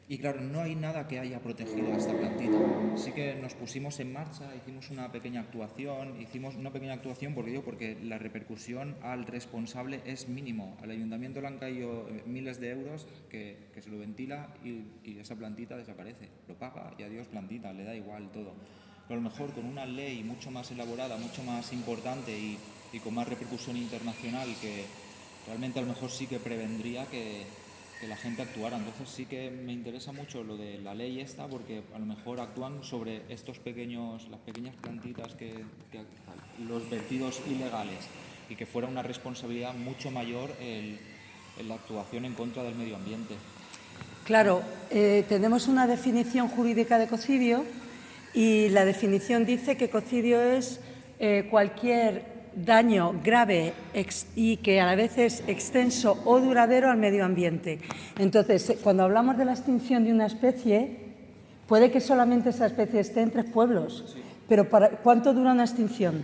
Y claro, no hay nada que haya protegido a esta plantita. Así que nos pusimos en marcha, hicimos una pequeña actuación, porque la repercusión al responsable es mínimo. Al ayuntamiento le han caído miles de euros que se lo ventila y esa plantita desaparece. Lo paga y adiós plantita, le da igual todo. Pero a lo mejor con una ley mucho más elaborada, mucho más importante y con más repercusión internacional, que realmente a lo mejor sí que prevendría que la gente actuara. Entonces sí que me interesa mucho lo de la ley esta, porque a lo mejor actúan sobre las pequeñas plantitas, los vertidos ilegales, y que fuera una responsabilidad mucho mayor la actuación en contra del medio ambiente. Claro, tenemos una definición jurídica de ecocidio y la definición dice que ecocidio es cualquier daño grave y que a la vez es extenso o duradero al medio ambiente. Entonces, cuando hablamos de la extinción de una especie, puede que solamente esa especie esté en 3 pueblos, sí. Pero ¿cuánto dura una extinción?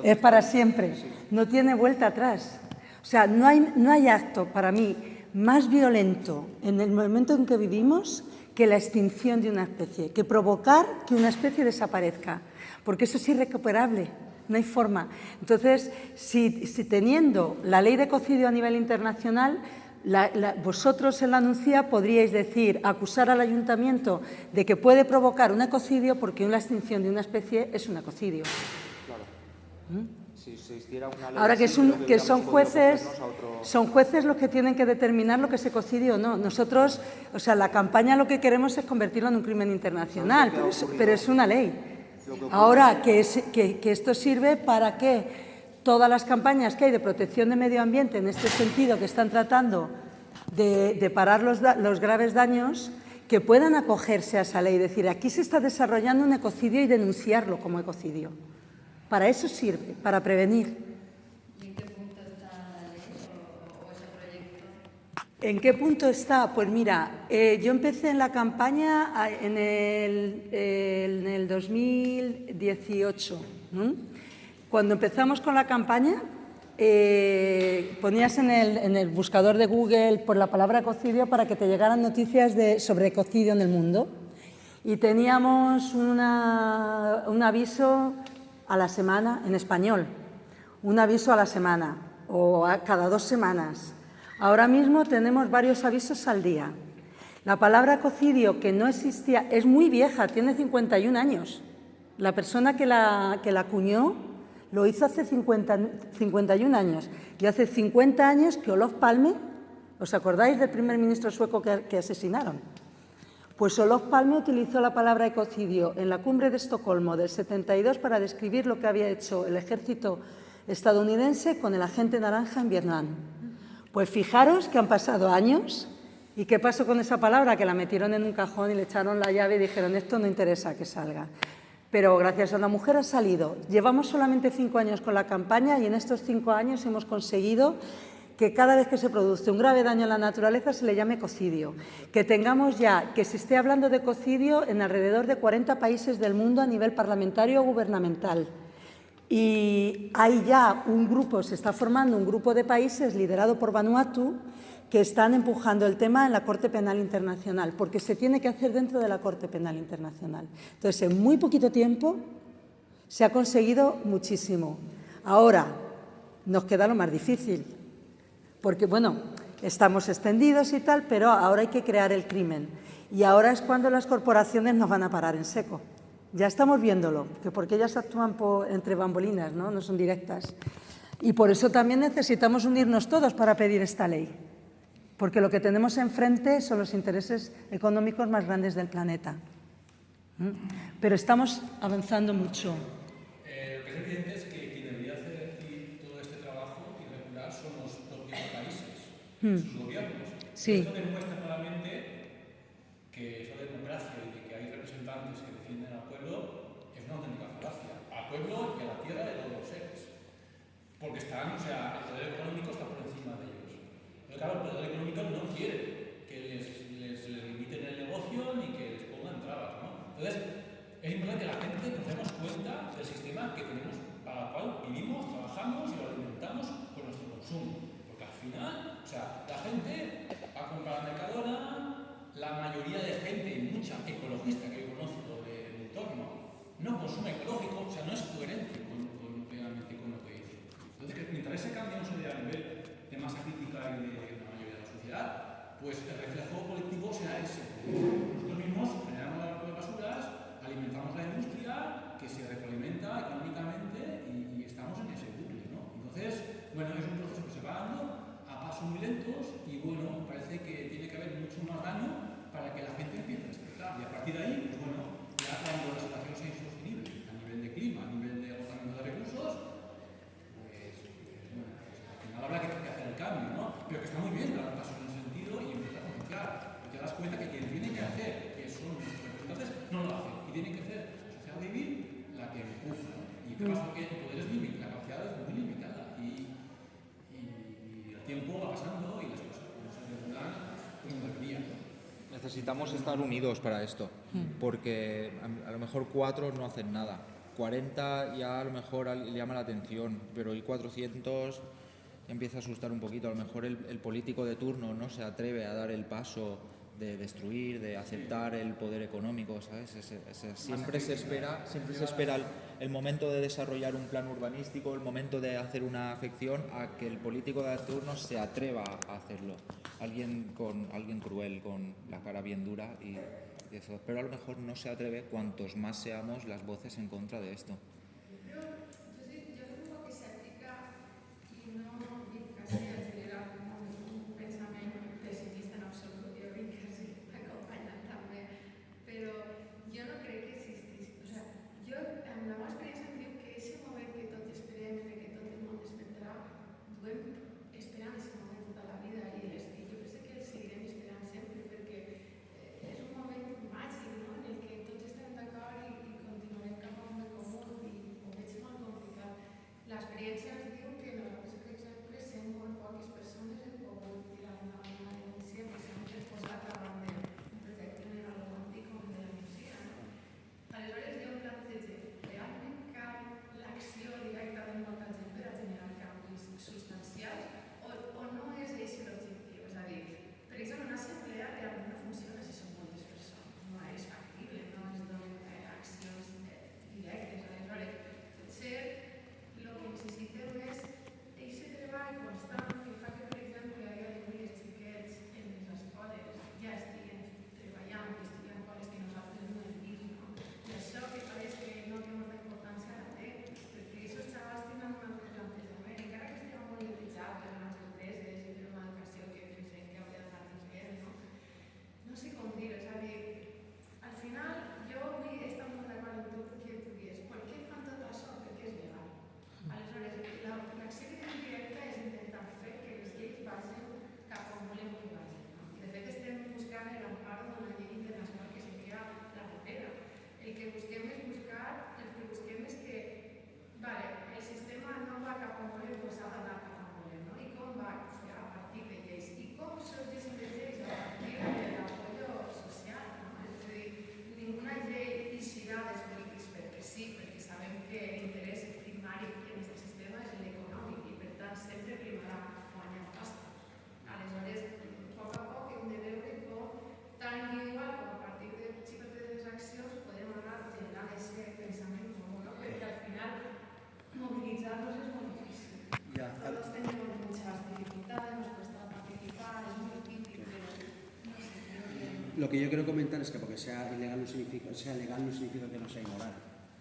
Es para siempre, no tiene vuelta atrás. O sea, no hay acto para mí más violento en el momento en que vivimos que la extinción de una especie, que provocar que una especie desaparezca, porque eso es irrecuperable. No hay forma. Entonces, si teniendo la ley de ecocidio a nivel internacional, vosotros en la Nucía podríais acusar al ayuntamiento de que puede provocar un ecocidio porque una extinción de una especie es un ecocidio. Claro. Si se hiciera una ley ahora que son jueces los que tienen que determinar lo que es ecocidio o no. Nosotros, o sea, la campaña lo que queremos es convertirlo en un crimen internacional, pero es una ley. Ahora, que esto sirve para que todas las campañas que hay de protección de medio ambiente en este sentido, que están tratando de parar los graves daños, que puedan acogerse a esa ley, decir, aquí se está desarrollando un ecocidio y denunciarlo como ecocidio. Para eso sirve, para prevenir. ¿Y en qué punto está la ley o ese proyecto? ¿En qué punto está? Pues mira, yo empecé en la campaña en el 2018. Cuando empezamos con la campaña, ponías en el buscador de Google por la palabra ecocidio para que te llegaran noticias sobre ecocidio en el mundo. Y teníamos un aviso a la semana en español. un aviso a la semana o cada 2 semanas. Ahora mismo tenemos varios avisos al día. La palabra ecocidio, que no existía, es muy vieja, tiene 51 años. La persona que la acuñó lo hizo hace 51 años. Y hace 50 años que Olof Palme, ¿os acordáis del primer ministro sueco que asesinaron? Pues Olof Palme utilizó la palabra ecocidio en la cumbre de Estocolmo del 72 para describir lo que había hecho el ejército estadounidense con el agente naranja en Vietnam. Pues fijaros que han pasado años y ¿qué pasó con esa palabra? Que la metieron en un cajón y le echaron la llave y dijeron esto no interesa que salga. Pero gracias a una mujer ha salido. Llevamos solamente 5 años con la campaña y en estos 5 años hemos conseguido que cada vez que se produce un grave daño a la naturaleza se le llame ecocidio, que tengamos ya, que se esté hablando de ecocidio en alrededor de 40 países del mundo a nivel parlamentario o gubernamental. Y hay ya un grupo, se está formando un grupo de países liderado por Vanuatu que están empujando el tema en la Corte Penal Internacional, porque se tiene que hacer dentro de la Corte Penal Internacional. Entonces, en muy poquito tiempo se ha conseguido muchísimo. Ahora, nos queda lo más difícil, porque, bueno, estamos extendidos y tal, pero ahora hay que crear el crimen. Y ahora es cuando las corporaciones nos van a parar en seco. Ya estamos viéndolo, porque ellas actúan entre bambolinas, ¿no? No son directas. Y por eso también necesitamos unirnos todos para pedir esta ley, porque lo que tenemos enfrente son los intereses económicos más grandes del planeta. Pero estamos avanzando mucho. Lo que es evidente es que quien debería hacer todo este trabajo y regular son los propios países, sus gobiernos. Sí. Esto demuestra claramente que esa democracia y de que hay representantes que defienden al pueblo es una auténtica falacia. Al pueblo y a la tierra de todos los seres. Porque están, o sea, el poder económico está por encima de ellos. Pero claro, el poder económico no quiere que les limiten el negocio ni que les pongan trabas, ¿no? Entonces, es importante que la gente nos demos cuenta del sistema que tenemos para el cual vivimos, trabajamos y lo alimentamos con nuestro consumo. Porque al final, o sea, la gente va a comprar a Mercadona, la mayoría de gente, y mucha ecologista que yo conozco del entorno, no consume ecológico, o sea, no es coherente realmente con lo que dice. Entonces, mientras ese cambio no se dé a nivel de masa crítica y de la mayoría de la sociedad, pues el reflejo colectivo será ese. Nosotros mismos generamos las basuras, alimentamos la industria, que se retroalimenta económicamente y estamos en ese bucle, ¿no? Entonces, bueno, es un proceso que se va dando a pasos muy lentos y, bueno, parece que tiene que haber mucho más daño para que la gente empiece a despertar. Y a partir de ahí, pues bueno, ya cuando la situación sea insostenible a nivel de clima, a nivel de agotamiento de recursos, pues bueno, al final habrá que hacer el cambio, ¿no? Pero que está muy bien dar pasos en ese sentido y empezar a concienciar. Y te das cuenta que quien tiene que hacer, que son los representantes, no lo hace. Y tiene que ser la sociedad civil la que empuja, ¿no? Y qué pasa que el poder es limitado, la capacidad es muy limitada. Y el tiempo va pasando y las cosas no se regulan como deberían, ¿no? Necesitamos estar unidos para esto, porque a lo mejor 4 no hacen nada. 40 ya a lo mejor le llama la atención, pero y 400 empieza a asustar un poquito. A lo mejor el político de turno no se atreve a dar el paso de destruir, de aceptar el poder económico, ¿sabes? Siempre se espera el momento de desarrollar un plan urbanístico, el momento de hacer una afección a que el político de turno se atreva a hacerlo. Alguien cruel, con la cara bien dura y eso. Pero a lo mejor no se atreve cuantos más seamos las voces en contra de esto. Yo creo que se aplica y no casi acelerar un pensamiento pesimista en absoluto. Yo vi casi acompañar también, pero yo no creo que existís. O sea, yo en la más experiencia digo que ese momento que todos esperem, que tot el món despertarà, duem esperant ese moment tota la vida i jo penso que el seguirem esperant sempre perquè és un moment màgic, no?, en el que tots estem d'acord i continuarem cap a un bé comú i Lo que yo quiero comentar es que porque sea legal no significa que no sea inmoral.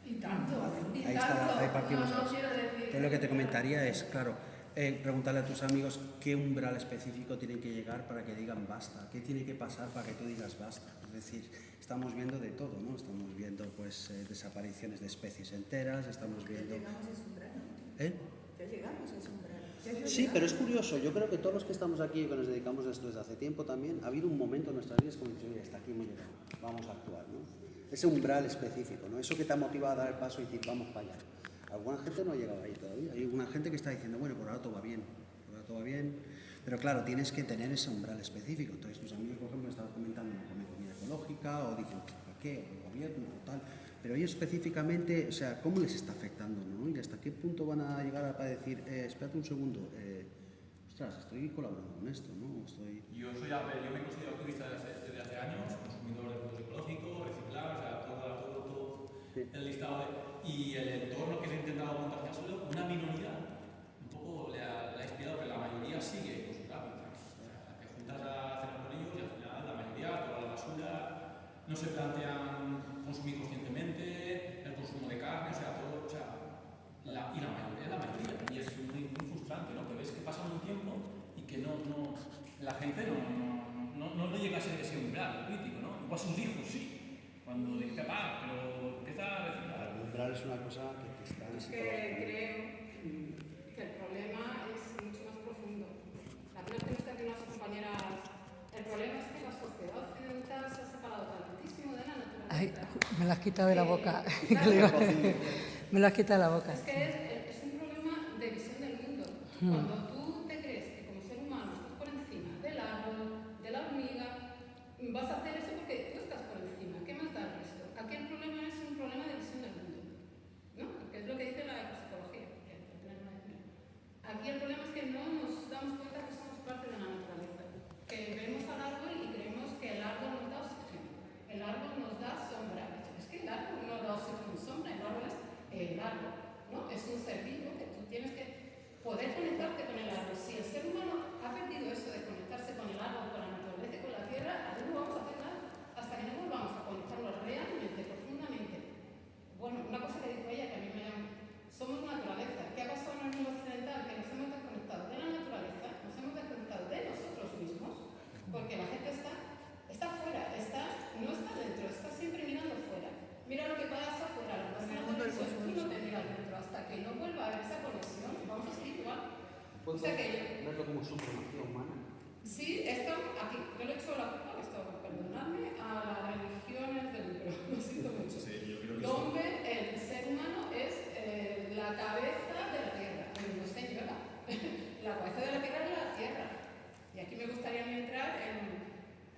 Y tanto, y Ahí tanto. ahí partimos. No quiero decir... Entonces lo que te comentaría es, claro, preguntarle a tus amigos qué umbral específico tienen que llegar para que digan basta, qué tiene que pasar para que tú digas basta. Es decir, estamos viendo de todo, ¿no? Estamos viendo pues desapariciones de especies enteras, estamos viendo... Ya llegamos a ese umbral. Sí, pero es curioso, yo creo que todos los que estamos aquí y que nos dedicamos a esto desde hace tiempo también, ha habido un momento en nuestras vidas como decir, oye, hasta aquí hemos llegado, vamos a actuar, ¿no? Ese umbral específico, ¿no? Eso que te ha motivado a dar el paso y decir, vamos para allá. Alguna gente no ha llegado ahí todavía, hay alguna gente que está diciendo, bueno, por ahora todo va bien, pero claro, tienes que tener ese umbral específico. Entonces tus amigos, por ejemplo, estaban comentando una comida ecológica o dicen, ¿para qué? O el gobierno o tal. Pero ellos específicamente, o sea, ¿cómo les está afectando, no? ¿Y hasta qué punto van a llegar para decir, espérate un segundo, ostras, estoy colaborando con esto, ¿no? Yo me considero activista desde hace años, consumidor de productos ecológicos, reciclar, o sea, todo el listado y el entorno que se ha intentado contagiárselo, una minoría, un poco le ha inspirado que la mayoría sigue con sus hábitos. O sea, te juntas a cenar con ellos y al final la mayoría toda la basura, no se plantean consumir conscientemente, el consumo de carne, o sea, todo, o sea, la mayoría, y es muy frustrante, ¿no? Que ves que pasa un tiempo y que la gente no llega a ser ese umbral crítico, ¿no? Igual sus hijos sí, cuando dice, pero empieza a reciclar. El umbral es una cosa que te está... Es que creo que el problema es mucho más profundo. La pena que no estén aquí unas compañeras. El problema es que la sociedad occidental se ha separado tantísimo de la naturaleza. Ay, me lo has quitado de la boca. Claro, Me lo has quitado de la boca. es que es un problema de visión del mundo. Cuando tú te crees que como ser humano estás por encima del árbol, de la hormiga, vas a hacer eso porque tú estás por encima. ¿Qué más da el resto? Aquí el problema es un problema de visión del mundo, ¿no? Que es lo que dice la psicología. Aquí el problema es que no nos damos cuenta que somos parte de la naturaleza. Que vemos al árbol y creemos que el árbol nos da oxígeno. El árbol nos da sombra. Es que el árbol no da oxígeno y sombra, el árbol es el árbol, ¿no? Es un ser vivo que tú tienes que poder conectarte con el árbol. Si el ser humano ha perdido eso de conectarse con el árbol, con la naturaleza y con la tierra, ahí no vamos a hacer nada hasta que no volvamos a conectarnos realmente, profundamente. Bueno, una cosa que dijo ella que a mí me llama, somos naturaleza. ¿Qué ha pasado en el mundo occidental? Que nos hemos desconectado de la naturaleza, nos hemos desconectado de nosotros mismos, porque la gente está fuera, no está dentro, está siempre mirando fuera. Mira lo que pasa afuera, lo que pasa en la televisión, tú no te miras dentro. Hasta que no vuelva a haber esa conexión, vamos a seguir igual. O sea que verlo como supremacía humana. sí, esto, aquí, yo le echo la culpa, perdonadme, a las religiones del libro, lo siento mucho. Sí, yo creo que Donde el ser humano es la cabeza de la tierra, no señora, la cabeza de la tierra es la tierra. Y aquí me gustaría entrar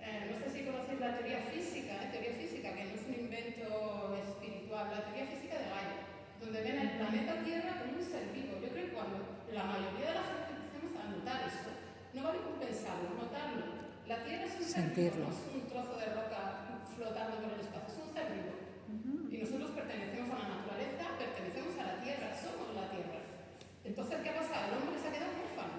no sé si conocéis la teoría física, que no es un invento espiritual, la teoría física de Gaia, donde ven el planeta Tierra como un ser vivo. Yo creo que cuando la mayoría de la gente empecemos a notar eso, no vale con pensarlo, notarlo. La Tierra es un ser vivo, no es un trozo de roca flotando por el espacio, es un ser vivo. Y nosotros pertenecemos a la naturaleza, pertenecemos a la Tierra, somos la Tierra. Entonces, ¿qué ha pasado? El hombre se ha quedado huérfano.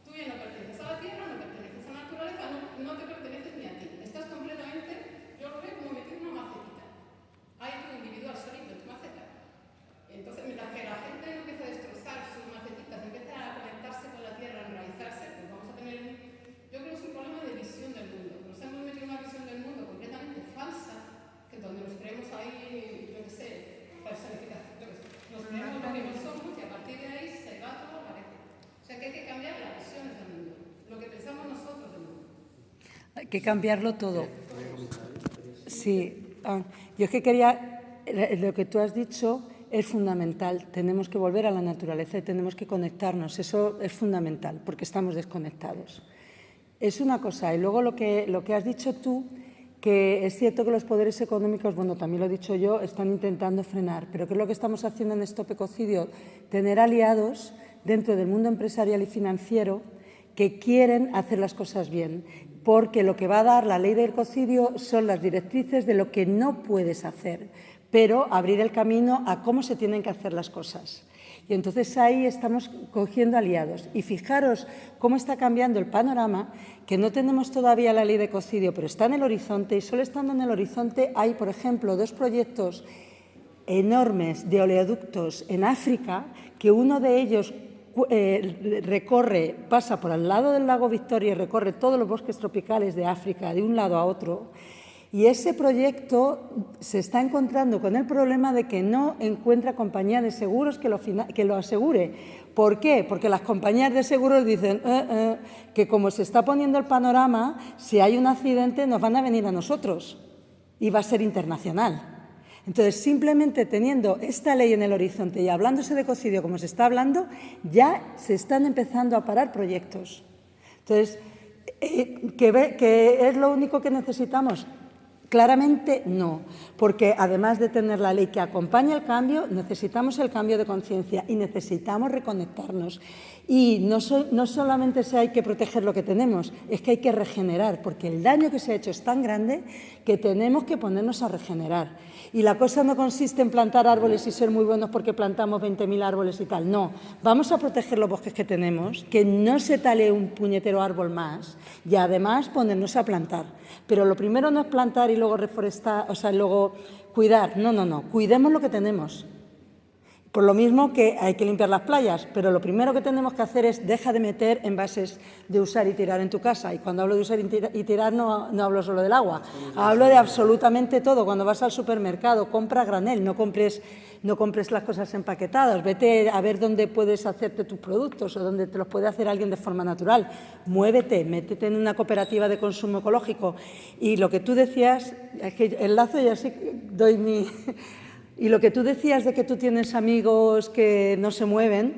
Tú ya no perteneces a la Tierra, no perteneces a la naturaleza, no te perteneces ni a ti. Estás completamente, yo lo veo como meter una macetita. Hay tu individual solito en tu maceta. Entonces, mientras que la gente no empieza a destrozar sus macetitas, empieza a conectarse con la Tierra, a enraizarse, pues vamos a tener, yo creo que es un problema de visión del mundo. Nos hemos metido en una visión del mundo completamente falsa, que donde nos creemos ahí, yo qué sé, personificación, yo qué sé. Nos creemos lo que no somos y a partir de ahí se va todo al garete. O sea que hay que cambiar las visiones del mundo, lo que pensamos nosotros del mundo. Hay que cambiarlo todo. Sí, yo es que quería, lo que tú has dicho es fundamental. Tenemos que volver a la naturaleza y tenemos que conectarnos. Eso es fundamental porque estamos desconectados. Es una cosa. Y luego lo que has dicho tú, que es cierto que los poderes económicos, bueno, también lo he dicho yo, están intentando frenar. Pero ¿qué es lo que estamos haciendo en Stop Ecocidio? Tener aliados dentro del mundo empresarial y financiero que quieren hacer las cosas bien, porque lo que va a dar la ley del ecocidio son las directrices de lo que no puedes hacer, pero abrir el camino a cómo se tienen que hacer las cosas. Y entonces ahí estamos cogiendo aliados. Y fijaros cómo está cambiando el panorama, que no tenemos todavía la ley de ecocidio, pero está en el horizonte, y solo estando en el horizonte hay, por ejemplo, 2 proyectos enormes de oleoductos en África, que uno de ellos pasa por al lado del lago Victoria y recorre todos los bosques tropicales de África de un lado a otro. Y ese proyecto se está encontrando con el problema de que no encuentra compañía de seguros que lo asegure. ¿Por qué? Porque las compañías de seguros dicen que como se está poniendo el panorama, si hay un accidente nos van a venir a nosotros y va a ser internacional. Entonces, simplemente teniendo esta ley en el horizonte y hablándose de ecocidio como se está hablando, ya se están empezando a parar proyectos. Entonces, ¿qué es lo único que necesitamos? Claramente no, porque además de tener la ley que acompaña el cambio, necesitamos el cambio de conciencia y necesitamos reconectarnos. Y no solamente hay que proteger lo que tenemos, es que hay que regenerar, porque el daño que se ha hecho es tan grande que tenemos que ponernos a regenerar. Y la cosa no consiste en plantar árboles y ser muy buenos porque plantamos 20.000 árboles y tal. No, vamos a proteger los bosques que tenemos, que no se tale un puñetero árbol más y además ponernos a plantar. Pero lo primero no es plantar y luego reforestar, o sea, luego cuidar. No, cuidemos lo que tenemos. Por lo mismo que hay que limpiar las playas, pero lo primero que tenemos que hacer es deja de meter envases de usar y tirar en tu casa. Y cuando hablo de usar y tirar no hablo solo del agua, hablo de absolutamente todo. Cuando vas al supermercado, compra granel, no compres las cosas empaquetadas, vete a ver dónde puedes hacerte tus productos o dónde te los puede hacer alguien de forma natural. Muévete, métete en una cooperativa de consumo ecológico. Y lo que tú decías, es que enlazo y así doy mi... Y lo que tú decías de que tú tienes amigos que no se mueven,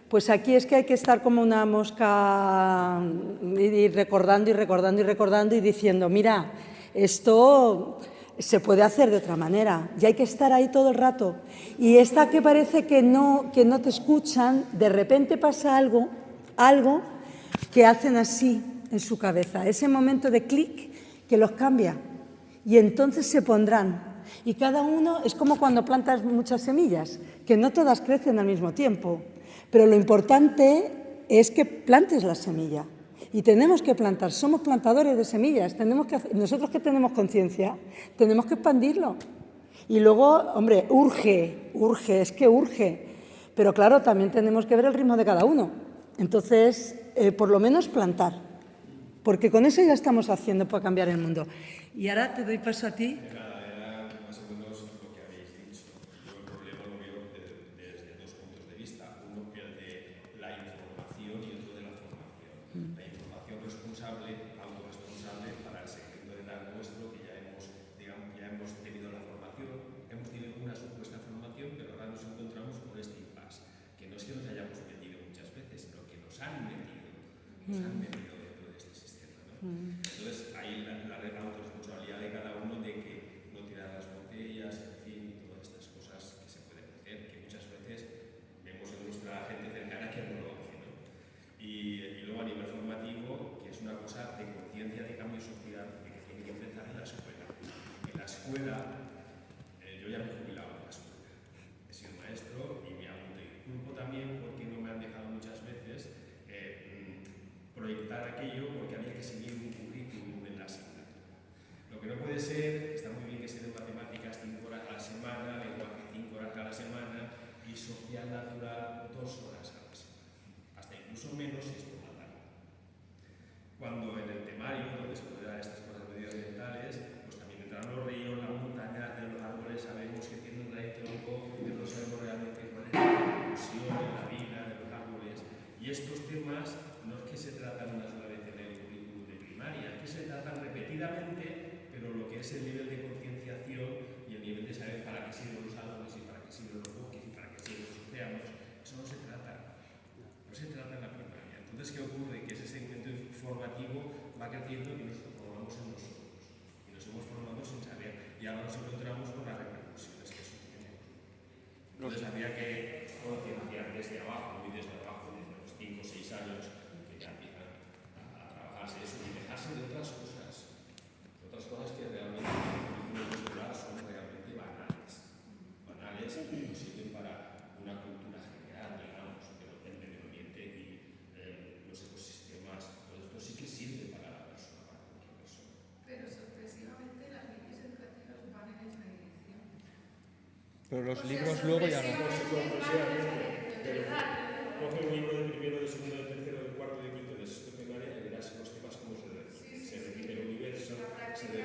pues aquí es que hay que estar como una mosca y recordando y diciendo, mira, esto se puede hacer de otra manera y hay que estar ahí todo el rato. Y esta que parece que no te escuchan, de repente pasa algo que hacen así en su cabeza, ese momento de clic que los cambia y entonces se pondrán. Y cada uno es como cuando plantas muchas semillas, que no todas crecen al mismo tiempo, pero lo importante es que plantes la semilla. Y tenemos que plantar, somos plantadores de semillas, nosotros que tenemos conciencia, tenemos que expandirlo. Y luego, hombre, urge, pero claro, también tenemos que ver el ritmo de cada uno. Entonces, por lo menos plantar, porque con eso ya estamos haciendo para cambiar el mundo. Y ahora te doy paso a ti. Nos han metido dentro de este sistema, ¿no? Entonces, ahí la autorresponsabilidad de cada uno de que no tirar las botellas, en fin, todas estas cosas que se pueden hacer, que muchas veces vemos en nuestra gente cercana que no lo hace, ¿no? Y luego a nivel formativo, que es una cosa de conciencia de cambio social, de que tiene que empezar en la escuela. En la escuela, yo ya me he jubilado en la escuela, he sido maestro y me autoinculpo también porque no me han dejado muchas veces proyectar aquello porque había que seguir un currículum en la asignatura. Lo que no puede ser, está muy bien que se den matemáticas 5 horas a la semana, lenguaje 5 horas a la semana y social natural 2 horas a la semana, hasta incluso menos si es por la tarde. Cuando en el temario, donde se pueden dar estas cosas medioambientales, pues también entran los ríos, las montañas, de los árboles, sabemos que tienen raíz tronco, pero no sabemos realmente cuál es la repercusión en la vida de los árboles. Y estos temas no es que se tratan una sola vez en el currículum de primaria, es que se tratan repetidamente, pero lo que es el nivel de concienciación y el nivel de saber para qué sirven los árboles y para qué sirven los bosques y para qué sirven los océanos, eso no se trata. No se trata en la primaria. Entonces, ¿qué ocurre? Que ese segmento informativo va creciendo y nos formamos en nosotros. Y nos hemos formado sin saber. Y ahora nos encontramos con las repercusiones que eso tiene. Entonces, habría que concienciar desde abajo, muy desde abajo, desde los 5 o 6 años, que ya empiezan a trabajarse eso y dejarse de otras cosas que realmente en el currículum escolar son realmente banales y no sirven para una cultura general. Pero los libros luego ya no. Coge un libro de primero, de segundo, de tercero, de cuarto, de quinto, de sexto primaria y verás los temas como se repite el universo, se repite.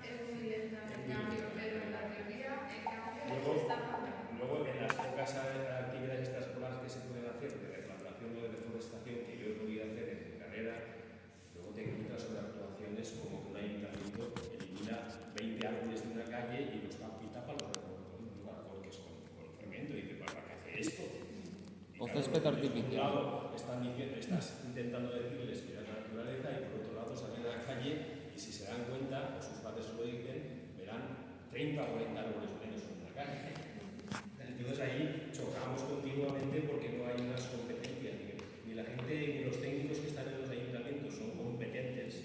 Es muy lenta el cambio, pero en la teoría el cambio Luego, está pasando. luego en las pocas actividades extraescolares que se pueden hacer de replantación o de deforestación que yo he podido hacer en mi carrera, luego te encuentras con actuaciones como que un ayuntamiento elimina 20 árboles de una calle y los tapa los alcorques con cemento y dice, ¿para qué hace esto? O césped artificial. Por un lado estás intentando decirles que la naturaleza y por otro lado salen a la calle y si se dan cuenta, o sus padres lo dicen, verán 30 o 40 árboles menos en una calle. Entonces ahí chocamos continuamente porque no hay unas competencias, ni la gente ni los técnicos que están en los ayuntamientos son competentes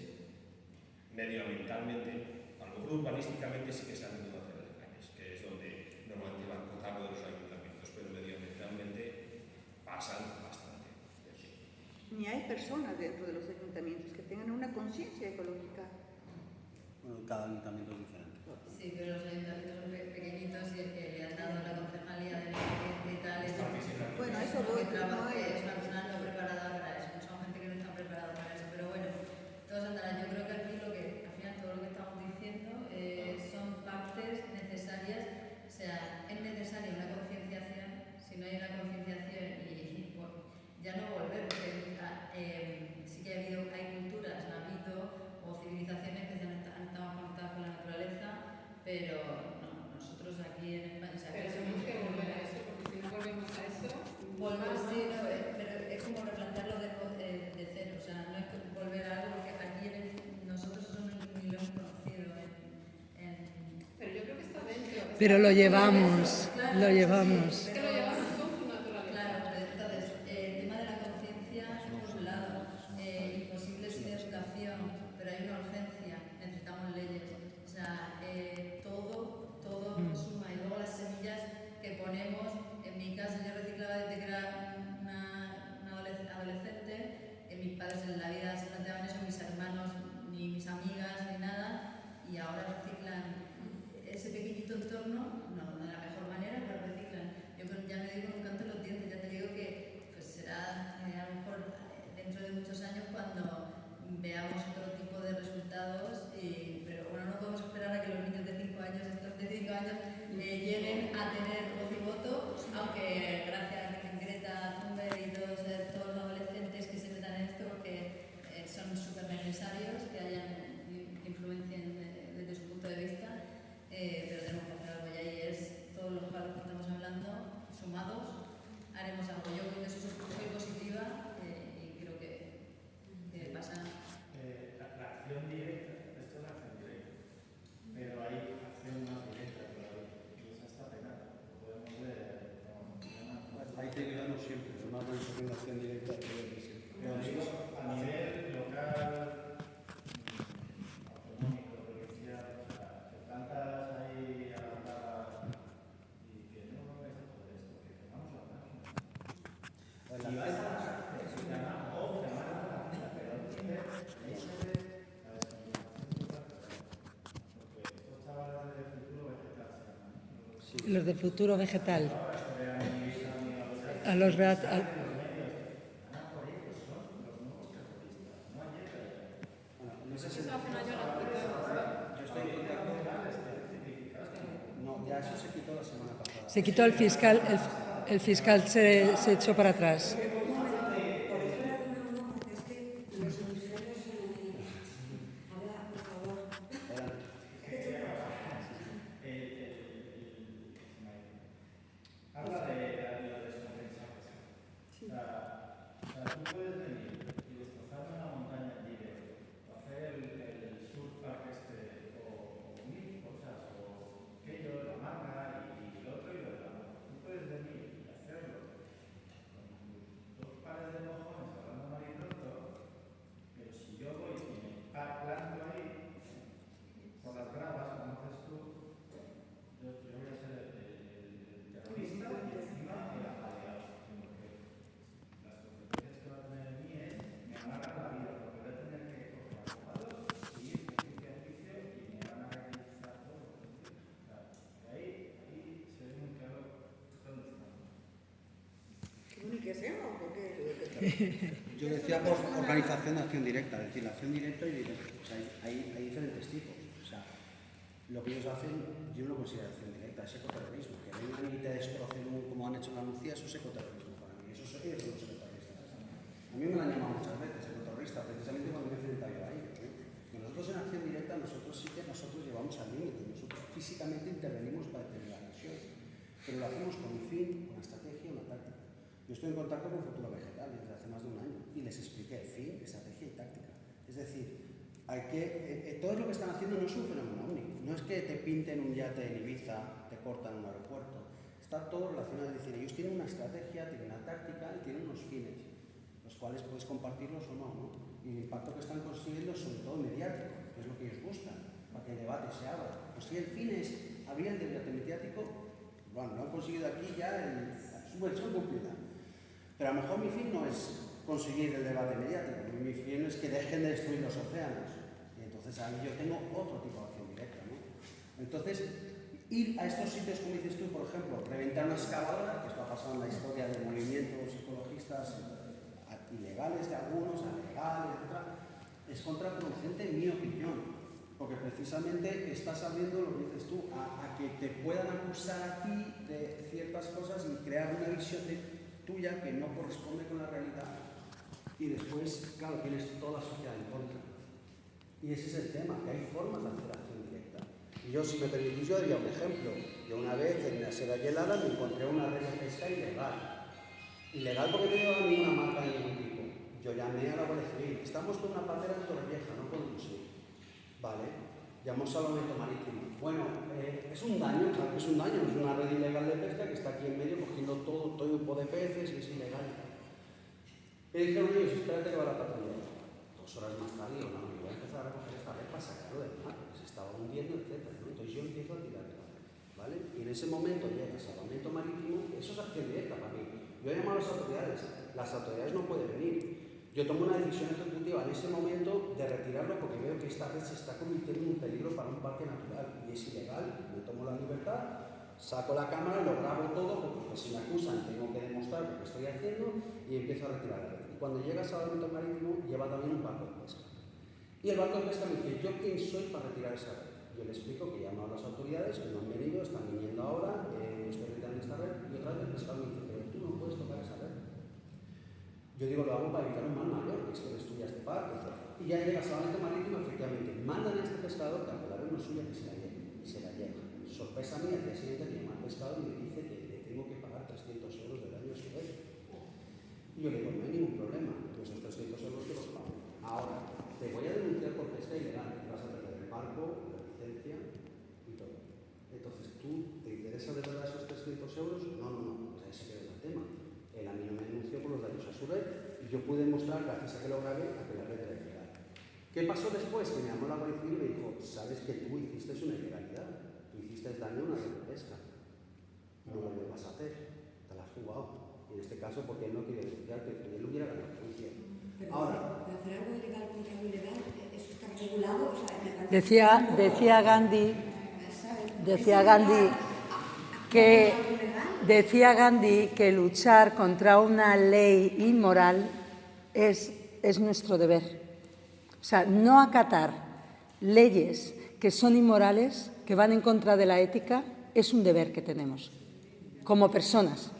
medioambientalmente, a lo mejor urbanísticamente sí que saben cómo hacer las calles, que es donde normalmente van a cargo de los ayuntamientos, pero medioambientalmente pasan bastante. Ni hay personas dentro de los ayuntamientos que tengan una conciencia ecológica. Bueno, cada ayuntamiento es diferente. Sí, pero los ayuntamientos pequeñitos y el que le han dado la concejalía de medio ambiente y tal, es Bueno, eso voy, que trabaja, no que hay- es una persona no preparada para eso, son gente que no está preparada para eso, pero bueno, todos andarán. Yo creo que aquí lo que, al final todo lo que estamos diciendo son partes necesarias, o sea, es necesaria una concienciación, si no hay una concienciación y bueno, ya no volver, porque sí que hay culturas, ha habido, o civilizaciones que han estado conectadas con la naturaleza, pero no, nosotros aquí en España, o sea, Pero tenemos que volver a eso, porque si no volvemos a eso, volver, sí, no, pero es como replantearlo de cero, o sea, no es que volver a algo que aquí nosotros eso ni lo hemos conocido pero yo creo que está dentro. Pero lo llevamos, Claro, lo sí, llevamos. Es que lo llevamos con su naturaleza. Claro, pero entonces, el tema de la conciencia, por un lado, imposible sin educación, pero hay una urgencia, necesitamos leyes. O sea, todo suma. Y luego las semillas que ponemos, en mi caso yo reciclaba desde que era una adolescente, que mis padres en la vida se planteaban eso, mis hermanos, ni mis amigas, ni nada, y ahora reciclan ese pequeñito entorno, no de la mejor manera, pero reciclan. Yo ya me digo con un canto en los dientes, ya te digo que pues será a lo mejor dentro de muchos años cuando veamos otro tipo de resultados, pero bueno, no podemos esperar a que los niños de 5 años, estos de 5 años, lleguen a tener voz y voto, aunque gracias a Greta Thunberg y todos los adolescentes que se metan en esto, porque son súper necesarios que influencien desde su punto de vista. Pero tenemos que hacer algo ya y es todos los palos que estamos hablando sumados, haremos algo. Yo creo que eso es muy positiva y creo que pasa. La acción directa, esto es la acción directa, pero hay acción más directa todavía, y esa está penada. Lo podemos ver Ahí te ayudamos siempre, una organización de acción directa de pero digo, a nivel local, autonómico, provincial, o sea, que plantas ahí avanzadas y que no vais a poder esto, que quemamos las máquinas. Y vais a llamar a la máquina, pero antes ahí se ve la descontaminación total, porque estos chavales del futuro vegetal se llaman. Los de futuro vegetal. A los Eso hace un año no No, ya eso se quitó la semana pasada. se quitó el fiscal se echó para atrás. Habla de la descompensación. O sea, tú puedes venir y destrozar una montaña libre, o hacer el surf park o mil cosas, o aquello, la marca y lo otro y lo de la moto. Tú puedes venir y hacerlo con Yo decía por organización de acción directa, es decir, la acción directa y directa. O sea, hay diferentes tipos. O sea, lo que ellos hacen, yo no lo considero acción directa, es ecoterrorismo. Que vengan y te destrocen como han hecho en Andalucía, eso es ecoterrorismo para mí. Eso ellos son los ecoterroristas. A mí me lo han llamado muchas veces ecoterrorista, precisamente cuando me he enfrentado yo a ello. Que nosotros en acción directa, nosotros sí que llevamos al límite. Nosotros físicamente intervenimos para detener la agresión. Pero lo hacemos con un fin, una estrategia, una táctica. Yo estoy en contacto con Futuro Vegetal desde hace más de un año y les expliqué fin, estrategia y táctica. Es decir, todo lo que están haciendo no es un fenómeno único. No es que te pinten un yate en Ibiza, te cortan un aeropuerto. Está todo relacionado. Es decir, ellos tienen una estrategia, tienen una táctica y tienen unos fines, los cuales puedes compartirlos o no, ¿no? Y el impacto que están consiguiendo es sobre todo mediático, que es lo que ellos buscan, para que el debate se abra. Pues si el fin es abrir el debate mediático, bueno, lo han conseguido aquí ya su versión cumplida. Pero a lo mejor mi fin no es conseguir el debate mediático, mi fin es que dejen de destruir los océanos. Y entonces ahí yo tengo otro tipo de acción directa, ¿no? Entonces, ir a estos sitios, como dices tú, por ejemplo, reventar una excavadora, que esto ha pasado en la historia de movimientos ecologistas ilegales de algunos, alegales, etc., es contraproducente en mi opinión. Porque precisamente estás abriendo, lo que dices tú, a que te puedan acusar a ti de ciertas cosas y crear una visión tuya que no corresponde con la realidad. Y después, claro, tienes toda la sociedad en contra. Y ese es el tema, que hay formas de hacer acción directa. Y yo, si me permitís, yo daría un ejemplo. Yo una vez en la Sierra Helada me encontré una red de pesca ilegal. Ilegal porque no llevaba ninguna marca de ningún tipo. Yo llamé a la Guardia Civil. Estamos con una patera en Torrevieja, no podemos ir. Vale, llamó Salvamento Marítimo. Bueno, es un daño, claro que es un daño, es una red ilegal de pesca que está aquí en medio cogiendo todo tipo de peces y es ilegal. Y dijeron ellos, espérate que va la patrulla. 2 horas más tarde, digo, no, voy a empezar a recoger esta red para sacarlo del mar, que se estaba hundiendo, etc. ¿no? Entonces yo empiezo a tirar de la red, ¿vale? Y en ese momento llega Salvamento Marítimo, eso es acción directa para mí. Yo he llamado a las autoridades no pueden venir. Yo tomo una decisión ejecutiva en ese momento de retirarlo porque veo que esta red se está convirtiendo en un peligro para un parque natural y es ilegal. Me tomo la libertad, saco la cámara, lo grabo todo porque si me acusan tengo que demostrar lo que estoy haciendo y empiezo a retirar la red. Y cuando llega a Salvamento Marítimo lleva también un barco de pesca. Y el barco de pesca me dice, ¿yo quién soy para retirar esa red? Yo le explico que llamo a las autoridades, que no han venido, están viniendo ahora, estoy retirando esta red y otra vez el pescador me dice, pero tú no puedes tocar esa red. Yo digo, lo hago para evitar un mal mayor, que es que destruya este parque, etc. Y ya llega Salvamento Marítimo, efectivamente, mandan a este pescador que aunque la red no es suya, que se la lleve, y se la lleva. Sorpresa mía, al día siguiente me llama el pescador y me dice que le tengo que pagar 300 euros de daño a su red. Y yo le digo, no hay ningún problema, pues esos 300 euros te los pago. Ahora, te voy a denunciar por pesca ilegal, y vas a perder el barco, la licencia y todo. Entonces, ¿tú te interesa de verdad esos 300 euros? No, pues ahí se queda el tema. Él a mí no me denunció por los daños a su red y yo pude demostrar, gracias a que lo grabé, a que la red era ilegal. ¿Qué pasó después? Que me llamó la Guardia Civil y me dijo, sabes que tú hiciste una ilegalidad, tú hiciste daño a una red de pesca. No lo vas a hacer, te la has jugado. Y en este caso, porque él no quiere denunciarte, porque él hubiera ganado juicio. Ahora, pero hacer algo ilegal contra algo ilegal, eso está regulado. O sea, decía Gandhi que luchar contra una ley inmoral es nuestro deber. O sea, no acatar leyes que son inmorales, que van en contra de la ética, es un deber que tenemos como personas.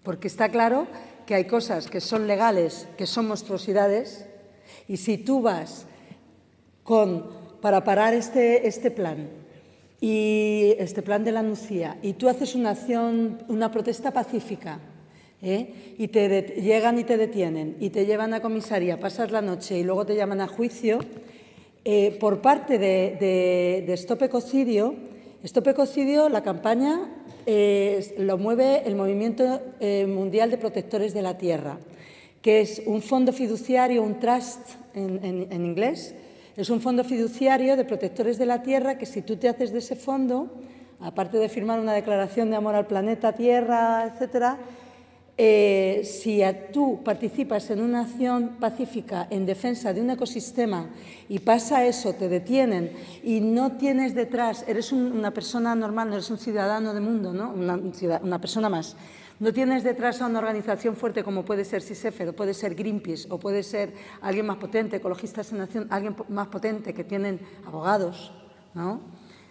Porque está claro que hay cosas que son legales, que son monstruosidades, y si tú vas para parar este plan, y este plan de la Nucía, y tú haces una protesta pacífica, y llegan y te detienen, y te llevan a comisaría, pasas la noche y luego te llaman a juicio, por parte de Stop Ecocidio, la campaña lo mueve el Movimiento Mundial de Protectores de la Tierra, que es un fondo fiduciario, un trust en inglés. Es un fondo fiduciario de protectores de la tierra que si tú te haces de ese fondo, aparte de firmar una declaración de amor al planeta Tierra, etcétera, si tú participas en una acción pacífica en defensa de un ecosistema y pasa eso, te detienen y no tienes detrás, eres una persona normal, no eres un ciudadano de mundo, ¿no? Una persona más. No tienes detrás a una organización fuerte como puede ser SISEFER, o puede ser Greenpeace, o puede ser alguien más potente, Ecologistas en Acción, alguien más potente, que tienen abogados, ¿no?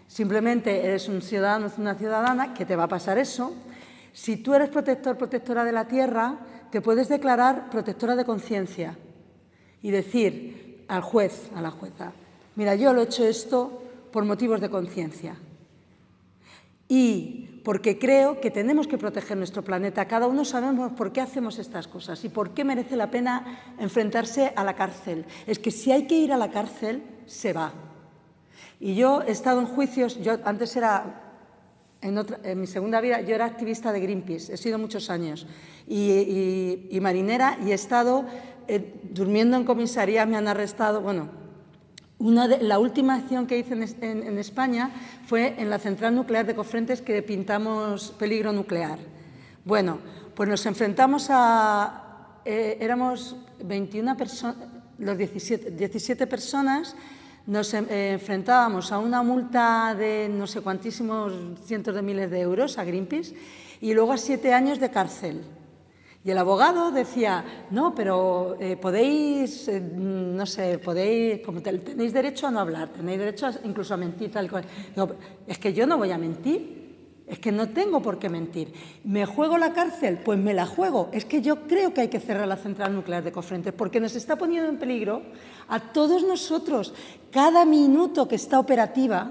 Simplemente eres un ciudadano, una ciudadana, que te va a pasar eso. Si tú eres protector, protectora de la tierra, te puedes declarar protectora de conciencia y decir al juez, a la jueza, mira, yo lo he hecho esto por motivos de conciencia y porque creo que tenemos que proteger nuestro planeta. Cada uno sabemos por qué hacemos estas cosas y por qué merece la pena enfrentarse a la cárcel. Es que si hay que ir a la cárcel, se va. Y yo he estado en juicios, yo antes era, en mi segunda vida, yo era activista de Greenpeace, he sido muchos años, y marinera, y he estado durmiendo en comisaría, me han arrestado, bueno, la última acción que hice en España fue en la central nuclear de Cofrentes, que pintamos peligro nuclear. Bueno, pues nos enfrentamos éramos 21 personas, los 17 personas, nos enfrentábamos a una multa de no sé cuantísimos cientos de miles de euros a Greenpeace y luego a 7 años de cárcel. Y el abogado decía, no, pero podéis, no sé, como tenéis derecho a no hablar, tenéis derecho incluso a mentir. Tal cual. No, es que yo no voy a mentir, es que no tengo por qué mentir. ¿Me juego la cárcel? Pues me la juego. Es que yo creo que hay que cerrar la central nuclear de Cofrentes porque nos está poniendo en peligro a todos nosotros. Cada minuto que está operativa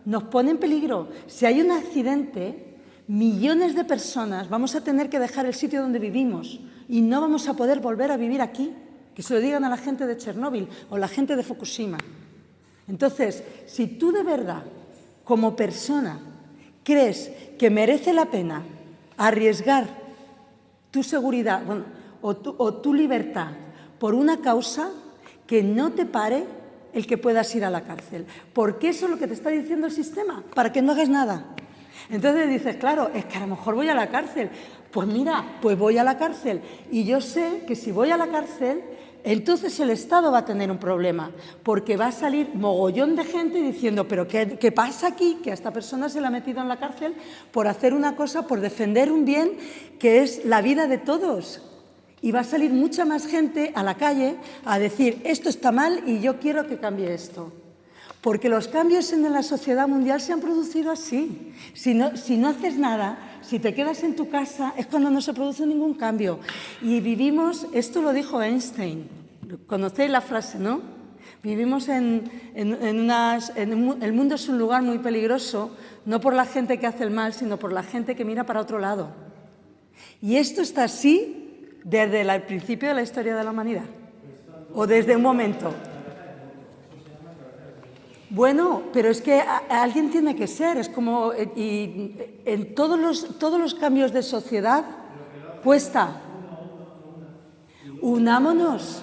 nos pone en peligro. Si hay un accidente, millones de personas vamos a tener que dejar el sitio donde vivimos y no vamos a poder volver a vivir aquí. Que se lo digan a la gente de Chernóbil o la gente de Fukushima. Entonces, si tú de verdad, como persona, crees que merece la pena arriesgar tu seguridad o tu libertad por una causa, que no te pare el que puedas ir a la cárcel. Porque eso es lo que te está diciendo el sistema, para que no hagas nada. Entonces dices, claro, es que a lo mejor voy a la cárcel. Pues mira, pues voy a la cárcel. Y yo sé que si voy a la cárcel, entonces el Estado va a tener un problema, porque va a salir mogollón de gente diciendo, pero ¿qué pasa aquí? Que a esta persona se le ha metido en la cárcel por hacer una cosa, por defender un bien que es la vida de todos. Y va a salir mucha más gente a la calle a decir, esto está mal y yo quiero que cambie esto. Porque los cambios en la sociedad mundial se han producido así. Si no haces nada, si te quedas en tu casa, es cuando no se produce ningún cambio. Y vivimos, esto lo dijo Einstein, conocéis la frase, ¿no? Vivimos el mundo es un lugar muy peligroso, no por la gente que hace el mal, sino por la gente que mira para otro lado. Y esto está así desde el principio de la historia de la humanidad, o desde un momento. Bueno, pero es que alguien tiene que ser, es como, y en todos los cambios de sociedad cuesta. Unámonos.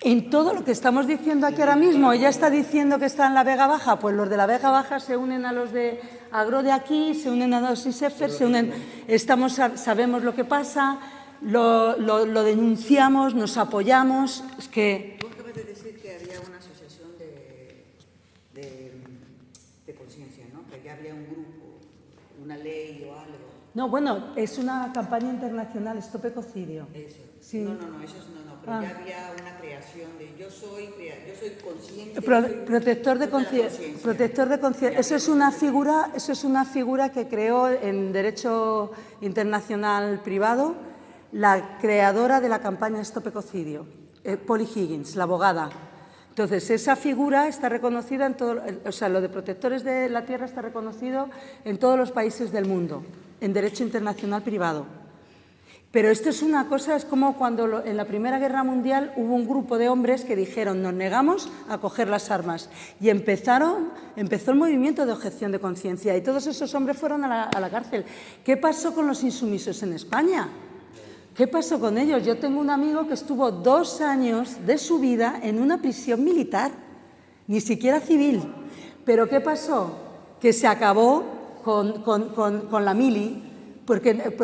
En todo lo que estamos diciendo aquí ahora mismo, ella está diciendo que está en la Vega Baja, pues los de la Vega Baja se unen a los de Agro de aquí, se unen a los SISEFER, se unen, sabemos lo que pasa, lo denunciamos, nos apoyamos, es que... Tú acabas de decir que había una asociación de conciencia, ¿no? Que ya había un grupo, una ley o algo. No, bueno, es una campaña internacional, Stop Ecocidio. Eso. Sí. No, eso es, no, pero ya había una creación de yo soy consciente. Protector de conciencia. Eso es una figura que creó en Derecho Internacional Privado la creadora de la campaña Stop Ecocidio, Polly Higgins, la abogada. Entonces, esa figura está reconocida en todo, o sea, lo de protectores de la tierra está reconocido en todos los países del mundo, en Derecho Internacional Privado. Pero esto es una cosa, es como cuando en la Primera Guerra Mundial hubo un grupo de hombres que dijeron nos negamos a coger las armas y empezó el movimiento de objeción de conciencia y todos esos hombres fueron a la cárcel. ¿Qué pasó con los insumisos en España? ¿Qué pasó con ellos? Yo tengo un amigo que estuvo 2 años de su vida en una prisión militar, ni siquiera civil. ¿Pero qué pasó? Que se acabó con la mili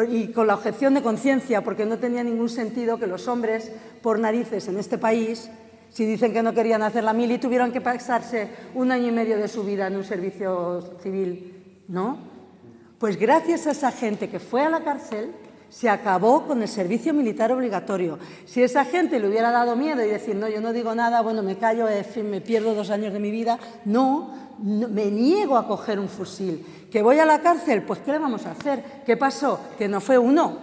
y con la objeción de conciencia, porque no tenía ningún sentido que los hombres, por narices en este país, si dicen que no querían hacer la mili, tuvieron que pasarse 1 año y medio de su vida en un servicio civil ¿no? Pues gracias a esa gente que fue a la cárcel, se acabó con el servicio militar obligatorio. Si esa gente le hubiera dado miedo y decir, no, yo no digo nada, bueno, me callo, en fin, me pierdo 2 años de mi vida, no, me niego a coger un fusil. ¿Que voy a la cárcel? Pues ¿qué le vamos a hacer? ¿Qué pasó? Que no fue uno,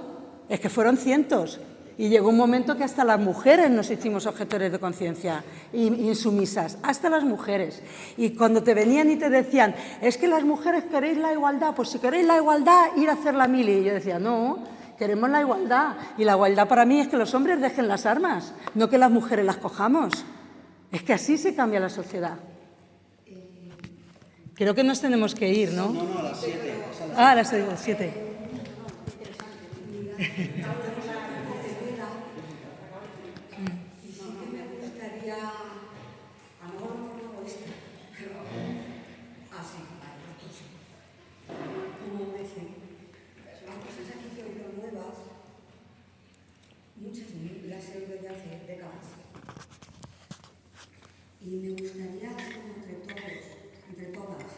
es que fueron cientos. Y llegó un momento que hasta las mujeres nos hicimos objetores de conciencia, insumisas, hasta las mujeres. Y cuando te venían y te decían, es que las mujeres queréis la igualdad, pues si queréis la igualdad, ir a hacer la mili. Y yo decía, no, queremos la igualdad. Y la igualdad para mí es que los hombres dejen las armas, no que las mujeres las cojamos. Es que así se cambia la sociedad. Creo que nos tenemos que ir, ¿no? No, a las 7. A las 7. Y me gustaría, entre todos, entre todas,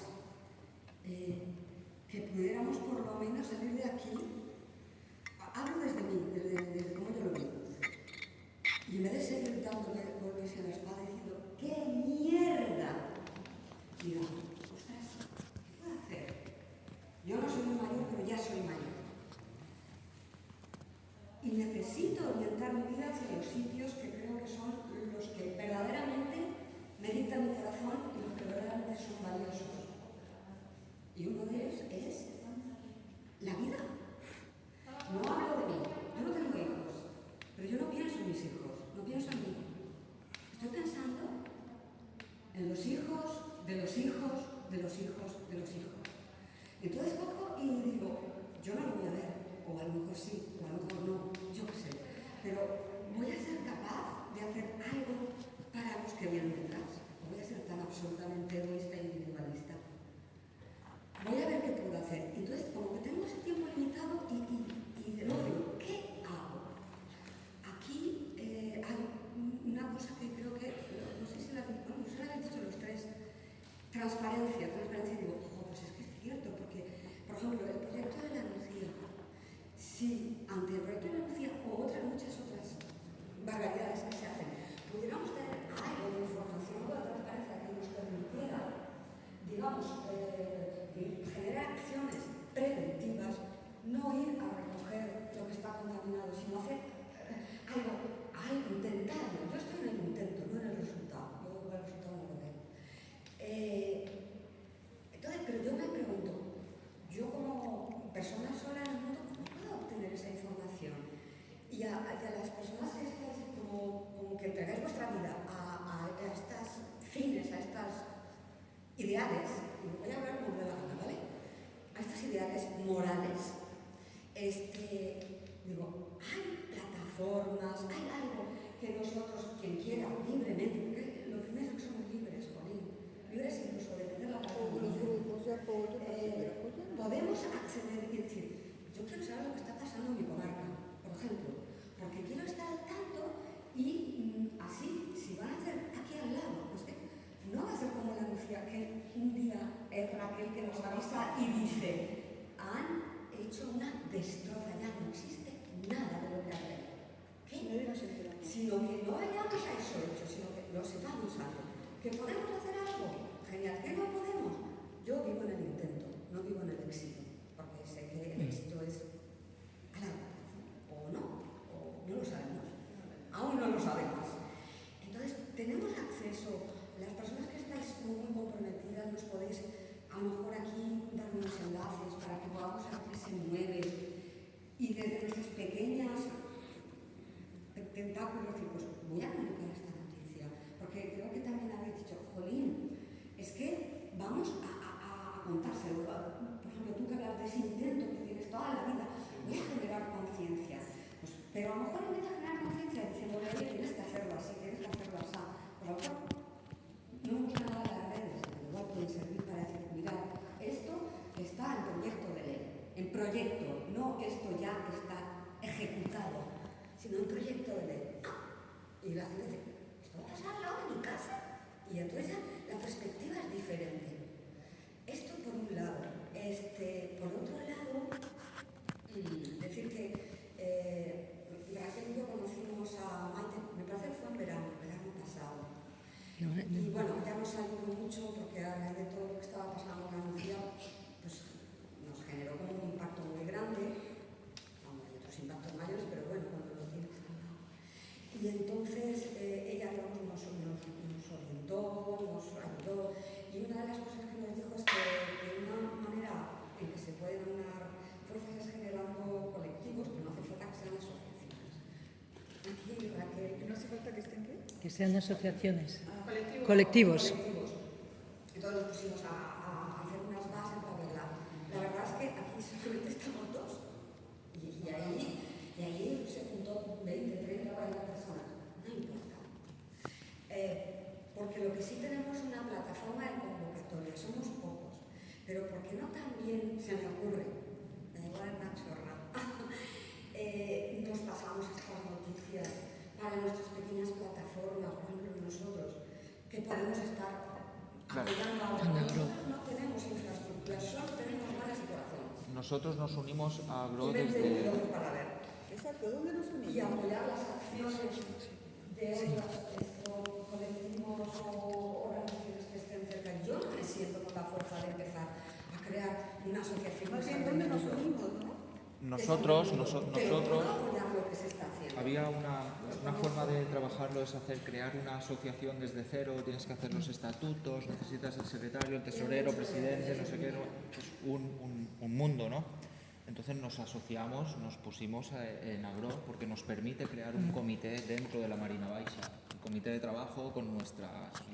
que pudiéramos por lo menos salir de aquí. Hablo desde mí, desde cómo yo lo veo. Y en vez de seguir dándole golpes en la espalda diciendo, ¡qué mierda! Diga, ostras, ¿qué puedo hacer? Yo no soy muy mayor, pero ya soy mayor. Y necesito orientar mi vida hacia los sitios que creo que son los que verdaderamente me dicta mi corazón y los que verdaderamente son valiosos. Y uno de ellos es la vida. No hablo de mí, yo no tengo hijos, pero yo no pienso en mis hijos, no pienso en mí. Estoy pensando en los hijos, de los hijos, de los hijos, de los hijos. Entonces cojo y digo, yo no lo voy a ver, o a lo mejor sí, o a lo mejor no, yo qué sé, pero voy a ser capaz de hacer algo para los que vienen detrás. No voy a ser tan absolutamente egoísta e individualista. Voy a ver qué puedo hacer. Entonces, como que tengo ese tiempo limitado y de nuevo digo, ¿qué hago? Aquí hay una cosa que creo que, no sé si la habéis dicho los tres, transparencia. Y digo, pues es que es cierto, porque, por ejemplo, el proyecto de la Lucía, si ante el proyecto de la Lucía o muchas otras barbaridades que se hacen, pudiéramos tener algo de información o de transparencia que nos permitiera, digamos, generar acciones preventivas, no ir a recoger lo que está contaminado, sino hacer algo, intentarlo. Yo estoy en el intento, no en el resultado. Yo el resultado no lo veo. Entonces, pero yo me pregunto, yo como persona sola en el mundo, ¿cómo puedo obtener esa información? Y a las personas que estáis como que entregáis vuestra vida a estas fines, a estas ideales, y voy a hablar como de la gana, ¿vale? A estas ideales morales, digo, hay plataformas, hay algo que nosotros, quien quiera, libremente, porque lo primero es que somos libres, Jolín, libres incluso de meter la podemos acceder y decir, yo quiero saber lo que está pasando en mi comarca, por ejemplo, porque quiero estar al tanto y así, si van a hacer aquí al lado, pues no va a ser como la Lucía, que un día es Raquel que nos avisa y dice, han hecho una destroza, ya no existe nada de lo que hacer. ¿Qué? Sino que no vayamos a eso hecho, sino que lo sepamos algo. ¿Que podemos hacer algo? Genial. ¿Que no podemos? Yo vivo en el intento, no vivo en el éxito, porque sé que el éxito es a largo plazo, o no lo sabemos. Aún no lo sabemos. Entonces, tenemos acceso, las personas que estáis muy comprometidas nos podéis a lo mejor aquí dar unos enlaces para que podamos saber que se mueve y desde nuestras pequeñas tentáculos decir, pues voy a comunicar esta noticia, porque creo que también habéis dicho, jolín, es que vamos a contárselo. Por ejemplo, tú que hablas de ese intento que tienes toda la vida, voy a generar conciencia. Pues, pero a lo mejor en vez de generar conciencia diciendo, oye, tienes que hacerlo así, tienes que hacerlo así, pues a lo mejor no me gusta nada las redes, pero igual pueden servir para decir, mirad, esto está en proyecto de ley, en proyecto, no esto ya está ejecutado, sino en proyecto de ley. Y la gente dice, esto va a pasar al lado de mi casa. Y entonces ya la perspectiva es diferente. Esto por un lado. Por otro lado, decir que Raquel y yo conocimos a Maite, me parece que fue en verano pasado. Y bueno, ya nos ayudó mucho porque a raíz de todo lo que estaba pasando en Andalucía, pues nos generó como un impacto muy grande. Aún hay otros impactos mayores, pero bueno, cuando lo tienes al lado. Y entonces ella, digamos, nos orientó, nos ayudó. Y una de las cosas que nos dijo es que una manera en que se pueden aunar fuerzas es generando colectivos, que no hace falta que sean asociaciones. Aquí, Raquel. ¿No hace falta que estén qué? Que sean asociaciones. Colectivos. Colectivos. Entonces nos pusimos a hacer unas bases para verla. La verdad es que aquí solamente estamos dos. Y ahí se juntó 20, 30, 40 personas. No importa. Porque lo que sí tenemos es una plataforma de convocatoria. Somos pocos. Pero ¿por qué no también se me ocurre? Da igual una chorra. Nos pasamos estas noticias para nuestras pequeñas plataformas, por ejemplo nosotros, que podemos estar apoyando a otros. Nosotros no tenemos infraestructura, solo tenemos ganas y corazón. Nosotros nos unimos a Grow Y mente y desde... ojo para ver. Exacto, ¿dónde nos unimos? Y apoyar las acciones de otros colectivos o organizaciones que estén cerca. Yo no me siento con la fuerza de empezar a crear una asociación. Más bien, ¿dónde nos unimos, no? Nosotros, Pero había una forma de trabajarlo, es crear una asociación desde cero, tienes que hacer los estatutos, necesitas el secretario, el tesorero, presidente, no sé qué, es un mundo, ¿no? Entonces nos asociamos, nos pusimos en Agro porque nos permite crear un comité dentro de la Marina Baixa, un comité de trabajo con nuestras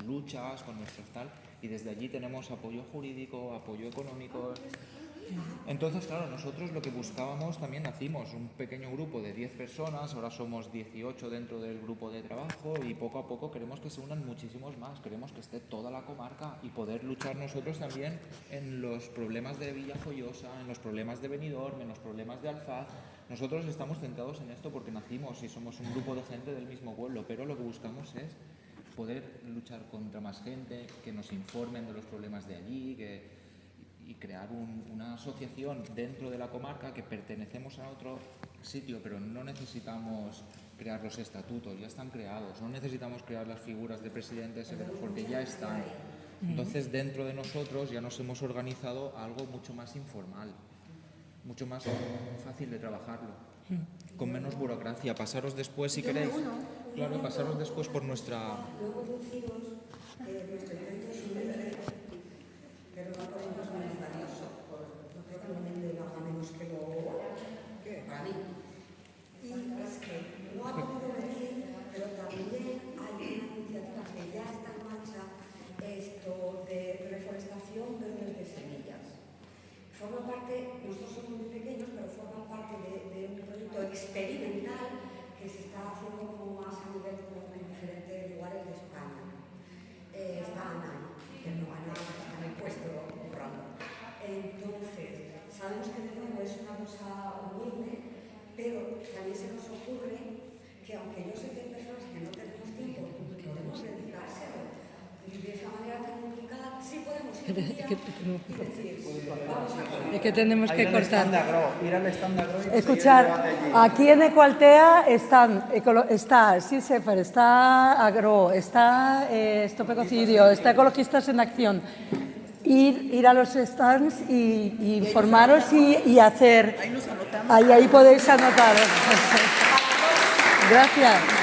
luchas, con nuestros tal, y desde allí tenemos apoyo jurídico, apoyo económico. Entonces, claro, nosotros lo que buscábamos también hacimos un pequeño grupo de 10 personas, ahora somos 18 dentro del grupo de trabajo y poco a poco queremos que se unan muchísimos más, queremos que esté toda la comarca y poder luchar nosotros también en los problemas de Villajoyosa, en los problemas de Benidorm, en los problemas de Alfaz. Nosotros estamos centrados en esto porque nacimos y somos un grupo de gente del mismo pueblo, pero lo que buscamos es poder luchar contra más gente, que nos informen de los problemas de allí, y crear una asociación dentro de la comarca que pertenecemos a otro sitio, pero no necesitamos crear los estatutos, ya están creados, no necesitamos crear las figuras de presidentes porque ya están. Entonces, dentro de nosotros ya nos hemos organizado algo mucho más informal, mucho más fácil de trabajarlo, con menos burocracia. Pasaros después, si queréis, claro, pasaros después por nuestra... Luego decimos que nuestro intento es humilde, pero no podemos ser valioso. No creo que lo humilde valga menos que lo para mí. Y es que no ha podido venir, pero también hay una iniciativa que ya está en marcha, esto de reforestación pero desde semillas. Forma parte, nosotros somos muy pequeños, pero forma parte de un proyecto experimental que se está haciendo como más a nivel en diferentes lugares de España. Está Ana, que no Ana está en el puesto currando. Entonces, sabemos que de nuevo es una cosa humilde, pero también se nos ocurre que aunque yo sé que hay personas que no tenemos tiempo, podemos dedicárselo. Y de esa manera tan complicada, sí podemos ir un día y decir, vamos a... Es que tenemos que cortar. Ir al stand de Agro y Escuchar, aquí en Ecualtea está SISEFER, está Agro, está Stop Ecocidio, está Ecologistas en Acción. Ir a los stands y informaros y hacer... Ahí nos anotamos. Ahí podéis anotaros. Gracias.